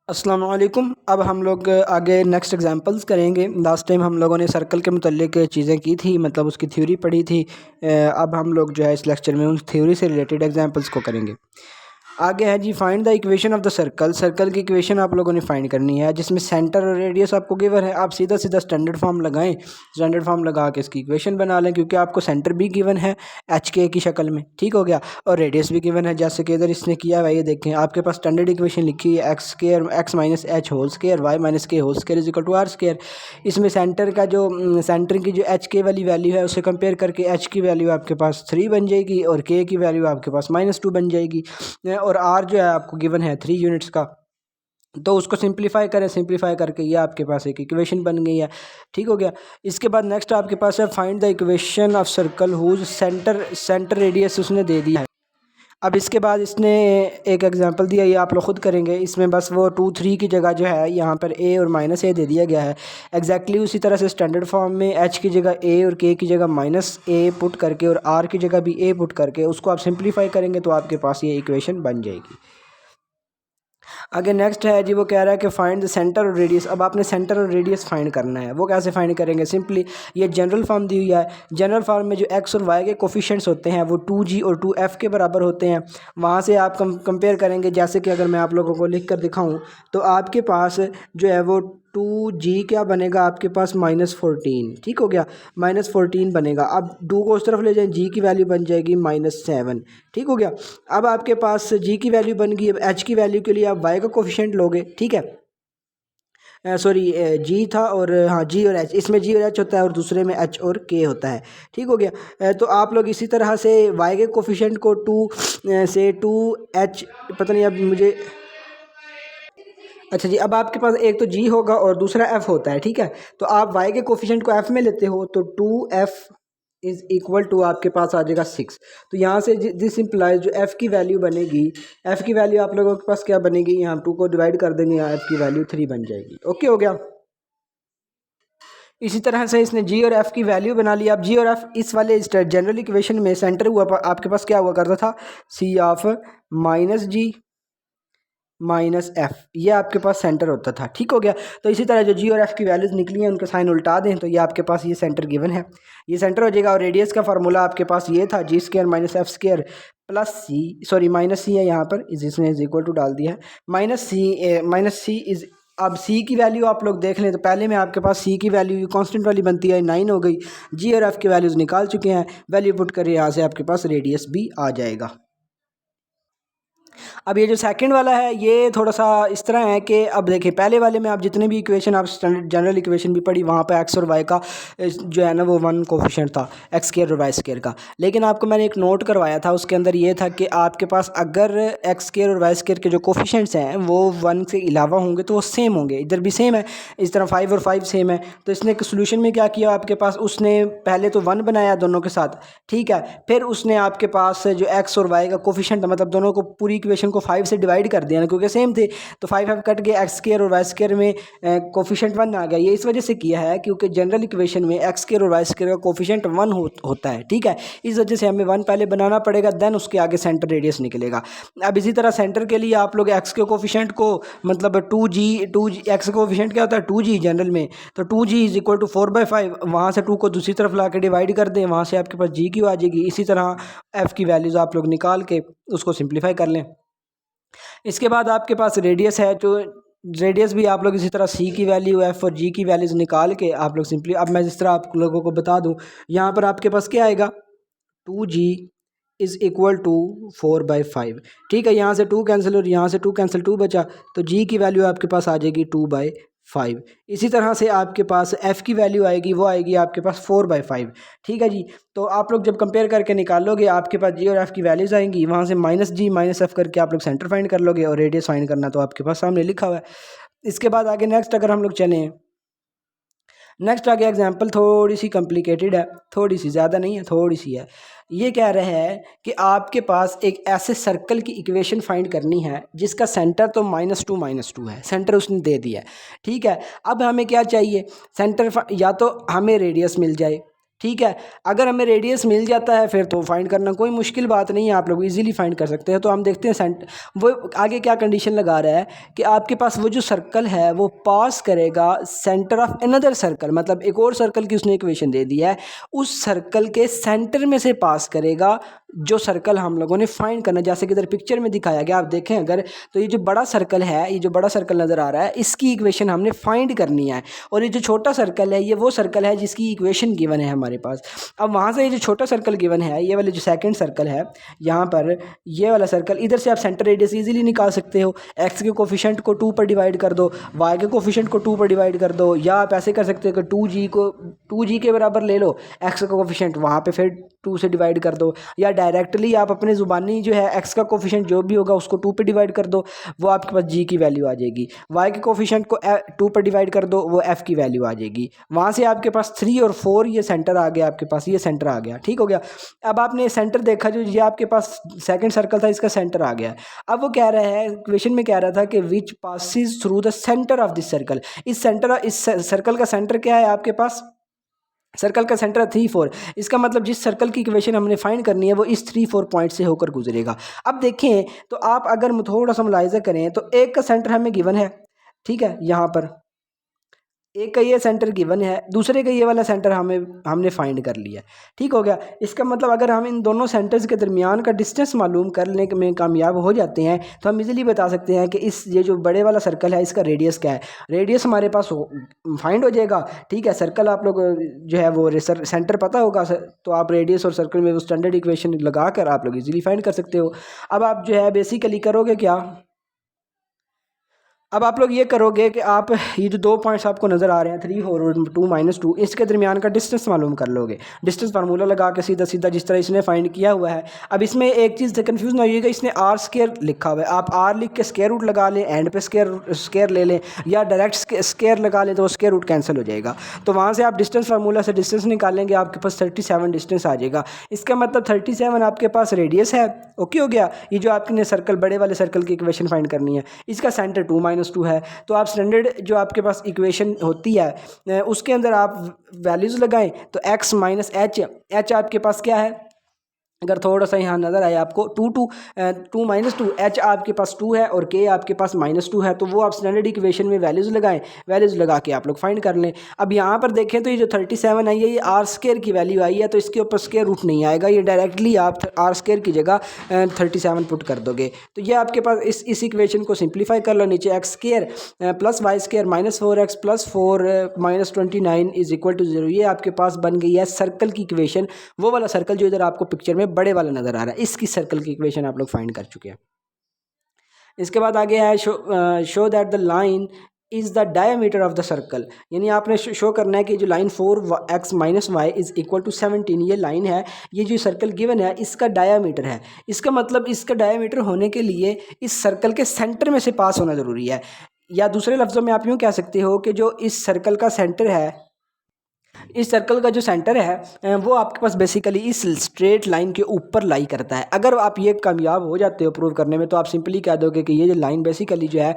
अस्सलाम वालेकुम। अब हम लोग आगे नेक्स्ट एग्जांपल्स करेंगे। लास्ट टाइम हम लोगों ने सर्कल के मुतल्लिक चीज़ें की थी, मतलब उसकी थ्योरी पढ़ी थी। अब हम लोग जो है इस लेक्चर में उन थ्योरी से रिलेटेड एग्जांपल्स को करेंगे। आगे है जी, find the equation of the circle. Circle की इक्वेशन आप लोगों ने फाइंड करनी है, जिसमें सेंटर और रेडियस आपको गिवन है। आप सीधा सीधा स्टैंडर्ड फॉर्म लगाएं, स्टैंडर्ड फॉर्म लगा के इसकी इक्वेशन बना लें, क्योंकि आपको सेंटर भी गिवन है एच के की शक्ल में, ठीक हो गया, और रेडियस भी गिवन है, जैसे कि इधर इसने किया हुआ। ये देखें, आपके पास स्टैंडर्ड इक्वेशन लिखी है x square x minus h whole square y minus k whole square is equal to are square. इसमें सेंटर का जो सेंटर की जो एच के वाली वैल्यू है उसे कंपेयर करके एच की वैल्यू आपके पास 3 बन जाएगी और के की वैल्यू आपके पास -2 बन जाएगी, और आर जो है आपको गिवन है 3 यूनिट्स का। तो उसको सिंप्लीफाई करें, सिंप्लीफाई करके ये आपके पास एक इक्वेशन बन गई है, ठीक हो गया। इसके बाद नेक्स्ट आपके पास है find the equation of circle whose centre radius उसने दे दिया है। अब इसके बाद इसने एक एग्जांपल दिया, ये आप लोग खुद करेंगे। इसमें बस वो 2 3 की जगह जो है यहाँ पर ए और माइनस ए दे दिया गया है। एग्जैक्टली उसी तरह से स्टैंडर्ड फॉर्म में एच की जगह ए और के की जगह माइनस ए पुट करके और आर की जगह भी ए पुट करके उसको आप सिंप्लीफाई करेंगे तो आपके पास ये इक्वेशन बन जाएगी। आगे नेक्स्ट है जी, वो कह रहा है कि फाइंड द सेंटर और रेडियस। अब आपने सेंटर और रेडियस फाइंड करना है। वो कैसे फाइंड करेंगे? सिंपली ये जनरल फॉर्म दी हुई है। जनरल फॉर्म में जो एक्स और वाई के कोफिशिएंट्स होते हैं वो 2g और 2f के बराबर होते हैं। वहाँ से आप कंपेयर करेंगे। जैसे कि अगर मैं आप लोगों को लिख कर दिखाऊँ तो आपके पास जो है वो 2g क्या बनेगा, आपके पास -14, ठीक हो गया, -14 बनेगा। अब 2 को उस तरफ ले जाएं, g की वैल्यू बन जाएगी -7, ठीक हो गया। अब आपके पास g की वैल्यू बन गई। अब h की वैल्यू के लिए आप y का कोफिशिएंट लोगे, ठीक है, सॉरी जी था और हाँ जी और एच, इसमें जी और एच होता है और दूसरे में एच और के होता है, ठीक हो गया। तो आप लोग इसी तरह से y के कोफिशिएंट को 2 से 2h, पता नहीं अब मुझे, अच्छा जी, अब आपके पास एक तो जी होगा और दूसरा एफ होता है, ठीक है। तो आप वाई के कोफिशिएंट को एफ में लेते हो तो 2f इज़ इक्वल टू आपके पास आ जाएगा 6। तो यहाँ से दिस इम्प्लाइज जो एफ़ की वैल्यू बनेगी, एफ़ की वैल्यू आप लोगों के पास क्या बनेगी, यहाँ 2 को डिवाइड कर देंगे, यहाँ एफ़ की वैल्यू 3 बन जाएगी। ओके हो गया। इसी तरह से इसने जी और एफ़ की वैल्यू बना ली। अब जी और एफ़ इस वाले जनरल इक्वेशन में सेंटर हुआ आपके पास क्या हुआ करता था, सी ऑफ -g -f, ये आपके पास सेंटर होता था, ठीक हो गया। तो इसी तरह जो जी और एफ़ की वैल्यूज़ निकली हैं उनके साइन उल्टा दें तो ये आपके पास ये सेंटर गिवन है, ये सेंटर हो जाएगा। और रेडियस का फार्मूला आपके पास ये था, g square minus f square plus c, sorry minus c है यहाँ पर, इसने इज इक्वल टू डाल दिया है, माइनस सी इज। अब सी की वैल्यू आप लोग देख लें तो पहले में आपके पास सी की वैल्यू कांस्टेंट वाली बनती है 9 हो गई। जी और एफ़ की वैल्यूज़ निकाल चुके हैं, वैल्यू पुट करें, यहाँ से आपके पास रेडियस भी आ जाएगा। अब ये जो सेकंड वाला है ये थोड़ा सा इस तरह है कि अब देखिए, पहले वाले में आप जितने भी इक्वेशन, आप स्टैंडर्ड जनरल इक्वेशन भी पढ़ी, वहाँ पे एक्स और वाई का जो है ना वो 1 कोफिशिएंट था, एक्स स्क्वायर और वाई स्क्वायर का। लेकिन आपको मैंने एक नोट करवाया था, उसके अंदर ये था कि आपके पास अगर एक्स स्क्वायर और वाई स्क्वायर के जो कोफिशिएंट्स हैं वो 1 से अलावा होंगे तो वो सेम होंगे। इधर भी सेम है, इस तरह 5 और 5 सेम है। तो इसने सोल्यूशन में क्या किया, आपके पास उसने पहले तो 1 बनाया दोनों के साथ, ठीक है, फिर उसने आपके पास जो एक्स और वाई का कोफिशिएंट, मतलब दोनों को पूरी इक्वेशन को 5 से डिवाइड कर दिया ना, क्योंकि सेम थे। तो 5 कट गए, एक्स स्क्वायर और वाई स्क्वायर में कोफिशिएंट 1 आ गया। ये इस वजह से किया है क्योंकि जनरल इक्वेशन में एक्स स्क्वायर और वाई स्क्वायर का कोफिशिएंट 1 होता है, ठीक है। इस वजह से हमें 1 पहले बनाना पड़ेगा, देन उसके आगे सेंटर रेडियस निकलेगा। अब इसी तरह सेंटर के लिए आप लोग एक्स के कोफिशिएंट को, मतलब 2g एक्स का कोफिशिएंट क्या होता है 2g जनरल में, तो 2g इज इक्वल टू 4/5, वहाँ से 2 को दूसरी तरफ ला के डिवाइड कर दें, वहाँ से आपके पास g की आ जाएगी। इसी तरह f की वैल्यूज़ आप लोग निकाल के उसको सिंप्लीफाई कर लें। इसके बाद आपके पास रेडियस है, तो रेडियस भी आप लोग इसी तरह सी की वैल्यू, एफ और जी की वैल्यूज़ निकाल के आप लोग सिंपली, अब मैं जिस तरह आप लोगों को बता दूं, यहाँ पर आपके पास क्या आएगा, 2g इज़ इक्वल टू 4/5, ठीक है। यहाँ से 2 कैंसिल और यहाँ से 2 कैंसिल, 2 बचा, तो g की वैल्यू आपके पास आ जाएगी 2/5। इसी तरह से आपके पास f की वैल्यू आएगी, वो आएगी आपके पास 4/5, ठीक है जी। तो आप लोग जब कंपेयर करके निकालोगे आपके पास g और f की वैल्यूज़ आएंगी, वहाँ से -g -f करके आप लोग सेंटर फाइंड कर लोगे और रेडियस फाइंड करना तो आपके पास सामने लिखा हुआ है। इसके बाद आगे नेक्स्ट अगर हम लोग चलें, नेक्स्ट आगे एग्जांपल थोड़ी सी कॉम्प्लिकेटेड है, थोड़ी सी, ज़्यादा नहीं है, थोड़ी सी है। ये कह रहे हैं कि आपके पास एक ऐसे सर्कल की इक्वेशन फाइंड करनी है जिसका सेंटर तो -2 है, सेंटर उसने दे दिया है, ठीक है। अब हमें क्या चाहिए, सेंटर या तो हमें रेडियस मिल जाए, ठीक है। अगर हमें रेडियस मिल जाता है फिर तो फाइंड करना कोई मुश्किल बात नहीं है, आप लोग इजीली फाइंड कर सकते हैं। तो हम देखते हैं वो आगे क्या कंडीशन लगा रहा है कि आपके पास वो जो सर्कल है वो पास करेगा सेंटर ऑफ अनदर सर्कल, मतलब एक और सर्कल की उसने इक्वेशन दे दी है, उस सर्कल के सेंटर में से पास करेगा जो सर्कल हम लोगों ने फाइंड करना। जैसे कि इधर पिक्चर में दिखाया गया, आप देखें अगर, तो ये जो बड़ा सर्कल है, ये जो बड़ा सर्कल नज़र आ रहा है, इसकी इक्वेशन हमने फाइंड करनी है। और ये जो छोटा सर्कल है ये वो सर्कल है जिसकी इक्वेशन गिवन है हमारे पास। अब वहाँ से ये जो छोटा सर्कल गिवन है, ये वाले जो सेकंड सर्कल है यहाँ पर, ये वाला सर्कल, इधर से आप सेंटर रेडियस इजीली निकाल सकते हो। एक्स के कोफिशिएंट को 2 पर डिवाइड कर दो, वाई के कोफिशिएंट को 2 पर डिवाइड कर दो, या आप ऐसे कर सकते हो कि 2g को 2g के बराबर ले लो, एक्स का कोफिशिएंट वहाँ पे फिर 2 से डिवाइड कर दो, या डायरेक्टली आप अपने ज़ुबानी जो है एक्स का कोफिशिएंट जो भी होगा उसको 2 पे डिवाइड कर दो, वो आपके पास जी की वैल्यू आ जाएगी। वाई के कोफिशिएंट को 2 पर डिवाइड कर दो, वो एफ़ की वैल्यू आ जाएगी। वहाँ से आपके पास 3 और 4 ये सेंटर आ गया, आपके पास ये सेंटर आ गया, ठीक हो गया। अब आपने सेंटर देखा, जो ये आपके पास सेकंड सर्कल था इसका सेंटर आ गया। अब वो कह रहा है, क्वेश्चन में कह रहा था कि which passes through the centre of this circle, इस सर्कल का सेंटर क्या है आपके पास, सर्कल का सेंटर 3 4, इसका मतलब जिस सर्कल की इक्वेशन हमने फाइंड करनी है वो इस 3 4 पॉइंट से होकर गुजरेगा। अब देखें तो आप अगर थोड़ा सा मुलाहिजा करें तो एक का सेंटर हमें गिवन है, ठीक है, यहाँ पर एक का ये सेंटर गिवन है, दूसरे का ये वाला सेंटर हमने फाइंड कर लिया, ठीक हो गया। इसका मतलब अगर हम इन दोनों सेंटर्स के दरमियान का डिस्टेंस मालूम करने में कामयाब हो जाते हैं तो हम इजीली बता सकते हैं कि ये जो बड़े वाला सर्कल है इसका रेडियस क्या है। रेडियस हमारे पास फाइंड हो जाएगा, ठीक है। सर्कल आप लोग जो है वो सेंटर पता होगा तो आप रेडियस और सर्कल में वो स्टैंडर्ड इक्वेशन लगा कर आप लोग इजीली फाइंड कर सकते हो। अब आप जो है बेसिकली करोगे क्या, अब आप लोग ये करोगे कि आप ये जो 2 पॉइंट्स आपको नज़र आ रहे हैं 3 4 और 2 -2, इसके दरमियान का डिस्टेंस मालूम कर लोगे। डिस्टेंस फार्मूला लगा के सीधा सीधा जिस तरह इसने फाइंड किया हुआ है। अब इसमें एक चीज़ से कन्फ्यूज़ ना होइएगा, इसने आर स्केयर लिखा हुआ है, आप आर लिख के स्केयर रूट लगा लें, एंड पे स्केयर ले लें, या डायरेक्ट स्केयर लगा लें तो स्केयर रूट कैंसिल हो जाएगा। तो वहाँ से आप डिस्टेंस फार्मूला से डिस्टेंस निकालेंगे, आपके पास 37 डिस्टेंस आ जाएगा। इसका मतलब 37 आपके पास रेडियस है, ओके हो गया। ये जो आपने सर्कल बड़े वाले सर्कल की इक्वेशन फाइंड करनी है, इसका सेंटर 2 -2 है। तो आप स्टैंडर्ड जो आपके पास इक्वेशन होती है उसके अंदर आप वैल्यूज़ लगाएं, तो x माइनस एच आपके पास क्या है, अगर थोड़ा सा यहाँ नज़र आए आपको 2 -2 h आपके पास 2 है और k आपके पास -2 है, तो वो आप स्टैंडर्ड इक्वेशन में वैल्यूज़ लगाएं, वैल्यूज़ लगा के आप लोग फाइंड कर लें। अब यहाँ पर देखें तो ये जो 37 आई है ये आर स्केयर की वैल्यू आई है, तो इसके ऊपर स्केयर रूट नहीं आएगा, ये डायरेक्टली आप आर स्केयर की जगह 37 पुट कर दोगे। तो ये आपके पास इस इक्वेशन को सिंप्लीफाई कर लो, नीचे X square plus Y square -4x plus 4 -29 is equal to 0। ये आपके पास बन गई है सर्कल की इक्वेशन, वो वाला सर्कल जो इधर आपको पिक्चर में बड़े वाला नज़र आ रहा है, इसकी सर्कल की इक्वेशन आप लोग फाइंड कर चुके हैं। इसके बाद आगे है show that the line is the diameter of the circle, यानी आपने शो करना है कि जो line 4x minus Y is equal to 17 ये लाइन है, ये जो सर्कल गिवन है इसका डायमीटर है। इसका मतलब इसका डायमीटर होने के लिए इस सर्कल के सेंटर में से पास होना ज़रूरी है, या दूसरे लफ्ज़ों में आप यूँ कह सकते हो कि जो इस सर्कल का सेंटर है, इस सर्कल का जो सेंटर है वो आपके पास बेसिकली इस स्ट्रेट लाइन के ऊपर लाई करता है। अगर आप ये कामयाब हो जाते हो प्रूव करने में तो आप सिंपली कह दोगे कि ये जो लाइन बेसिकली जो है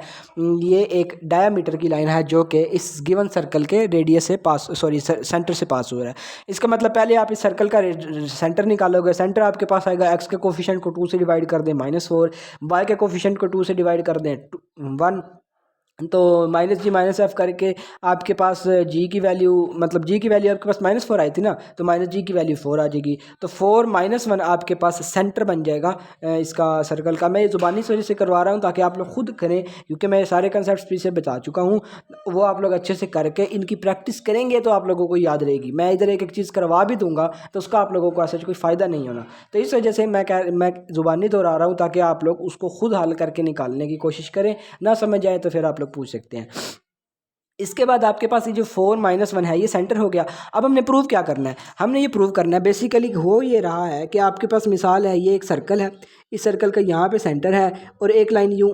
ये एक डायमीटर की लाइन है जो कि इस गिवन सर्कल के रेडियस से पास सेंटर से पास हो रहा है। इसका मतलब पहले आप इस सर्कल का सेंटर निकालोगे, सेंटर आपके पास आएगा, एक्स के कोफिशिएंट को 2 से डिवाइड कर दें -4, वाई के कोफिशिएंट को 2 से डिवाइड कर दें 1, तो -g-f करके आपके पास g की वैल्यू, मतलब g की वैल्यू आपके पास -4 आई थी ना, तो -g की वैल्यू 4 आ जाएगी। तो 4 -1 आपके पास सेंटर बन जाएगा इसका सर्कल का। मैं ये ज़ुबानी वजह से करवा रहा हूँ ताकि आप लोग खुद करें, क्योंकि मैं सारे कंसेप्ट पीछे बता चुका हूँ, वो आप लोग अच्छे से करके इनकी प्रैक्टिस करेंगे तो आप लोगों को याद रहेगी। मैं इधर एक चीज़ करवा भी दूँगा तो उसका आप लोगों को ऐसा कोई फ़ायदा नहीं होना। तो इस वजह से मैं ज़ुबानी दोहरा रहा हूँ ताकि आप लोग उसको खुद हल करके निकालने की कोशिश करें, ना समझ आए तो फिर आप लोग पूछ सकते हैं। इसके बाद आपके पास ये जो 4 -1 है ये सेंटर हो गया। अब हमने प्रूव क्या करना है, हमने ये प्रूव करना है बेसिकली हो ये रहा है कि आपके पास मिसाल है, ये एक सर्कल है, इस सर्कल का यहाँ पे सेंटर है और एक लाइन यूँ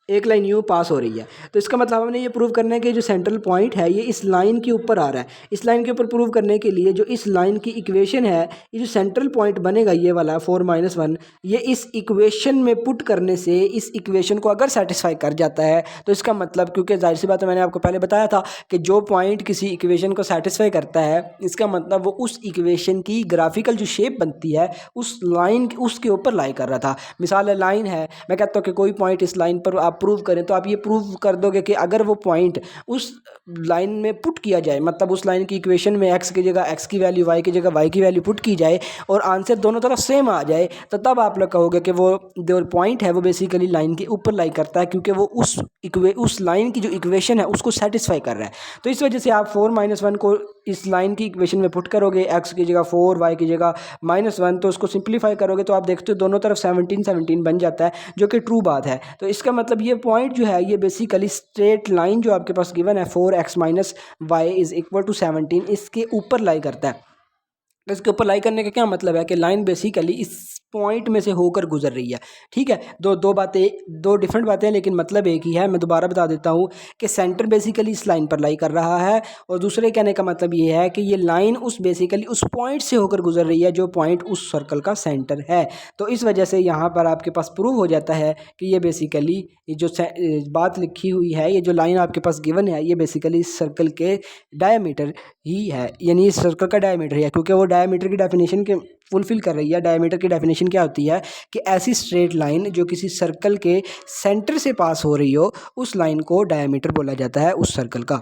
एक लाइन यूँ पास हो रही है। तो इसका मतलब हमने ये प्रूव करना है कि जो सेंट्रल पॉइंट है ये इस लाइन के ऊपर आ रहा है। इस लाइन के ऊपर प्रूव करने के लिए जो इस लाइन की इक्वेशन है, ये जो सेंट्रल पॉइंट बनेगा ये वाला 4-1, ये इस इक्वेशन में पुट करने से इस इक्वेशन को अगर सेटिस्फाई कर जाता है तो इसका मतलब, क्योंकि जाहिर सी बात है मैंने आपको पहले बताया था कि जो पॉइंट किसी इक्वेशन को सेटिस्फाई करता है इसका मतलब वो उस इक्वेशन की ग्राफिकल जो शेप बनती है उस लाइन उसके ऊपर लाई कर रहा था। मिसाल लाइन है, मैं कहता हूँ कि कोई पॉइंट इस लाइन पर आप प्रूव करें तो आप ये प्रूव कर दोगे कि अगर वो पॉइंट उस लाइन में पुट किया जाए, मतलब उस लाइन की इक्वेशन में x की जगह x की वैल्यू, y की जगह y की वैल्यू पुट की जाए और आंसर दोनों तरफ सेम आ जाए, तो तब आप लोग कहोगे कि वो जो पॉइंट है वो बेसिकली लाइन के ऊपर लाई करता है, क्योंकि वो उस लाइन की जो इक्वेशन है उसको सेटिस्फाई कर रहा है। तो इस वजह से आप 4-1 को इस लाइन की इक्वेशन में पुट करोगे, x की जगह 4, y की जगह -1, तो उसको सिंप्लीफाई करोगे तो आप देखते हो दोनों तरफ 17 बन जाता है, जो कि ट्रू बात है। तो इसका मतलब ये पॉइंट जो है ये बेसिकली स्ट्रेट लाइन जो आपके पास गिवन है 4x - y = 17, इसके ऊपर लाई करता है। तो इसके ऊपर लाई करने का क्या मतलब है कि लाइन बेसिकली इस पॉइंट में से होकर गुजर रही है। ठीक है, दो डिफरेंट बातें हैं लेकिन मतलब एक ही है। मैं दोबारा बता देता हूँ कि सेंटर बेसिकली इस लाइन पर लाई कर रहा है और दूसरे कहने का मतलब ये है कि ये लाइन बेसिकली उस पॉइंट से होकर गुजर रही है जो पॉइंट उस सर्कल का सेंटर है। तो इस वजह से यहाँ पर आपके पास प्रूव हो जाता है कि ये बेसिकली ये जो बात लिखी हुई है, ये जो लाइन आपके पास गिवन है, ये बेसिकली इस सर्कल के डायमीटर ही है, यानी इस सर्कल का डायमीटर है, क्योंकि वो डायमीटर की डेफिनेशन के फुलफिल कर रही है। डायमीटर की डेफिनेशन क्या होती है कि ऐसी स्ट्रेट लाइन जो किसी सर्कल के सेंटर से पास हो रही हो उस लाइन को डायमीटर बोला जाता है उस सर्कल का।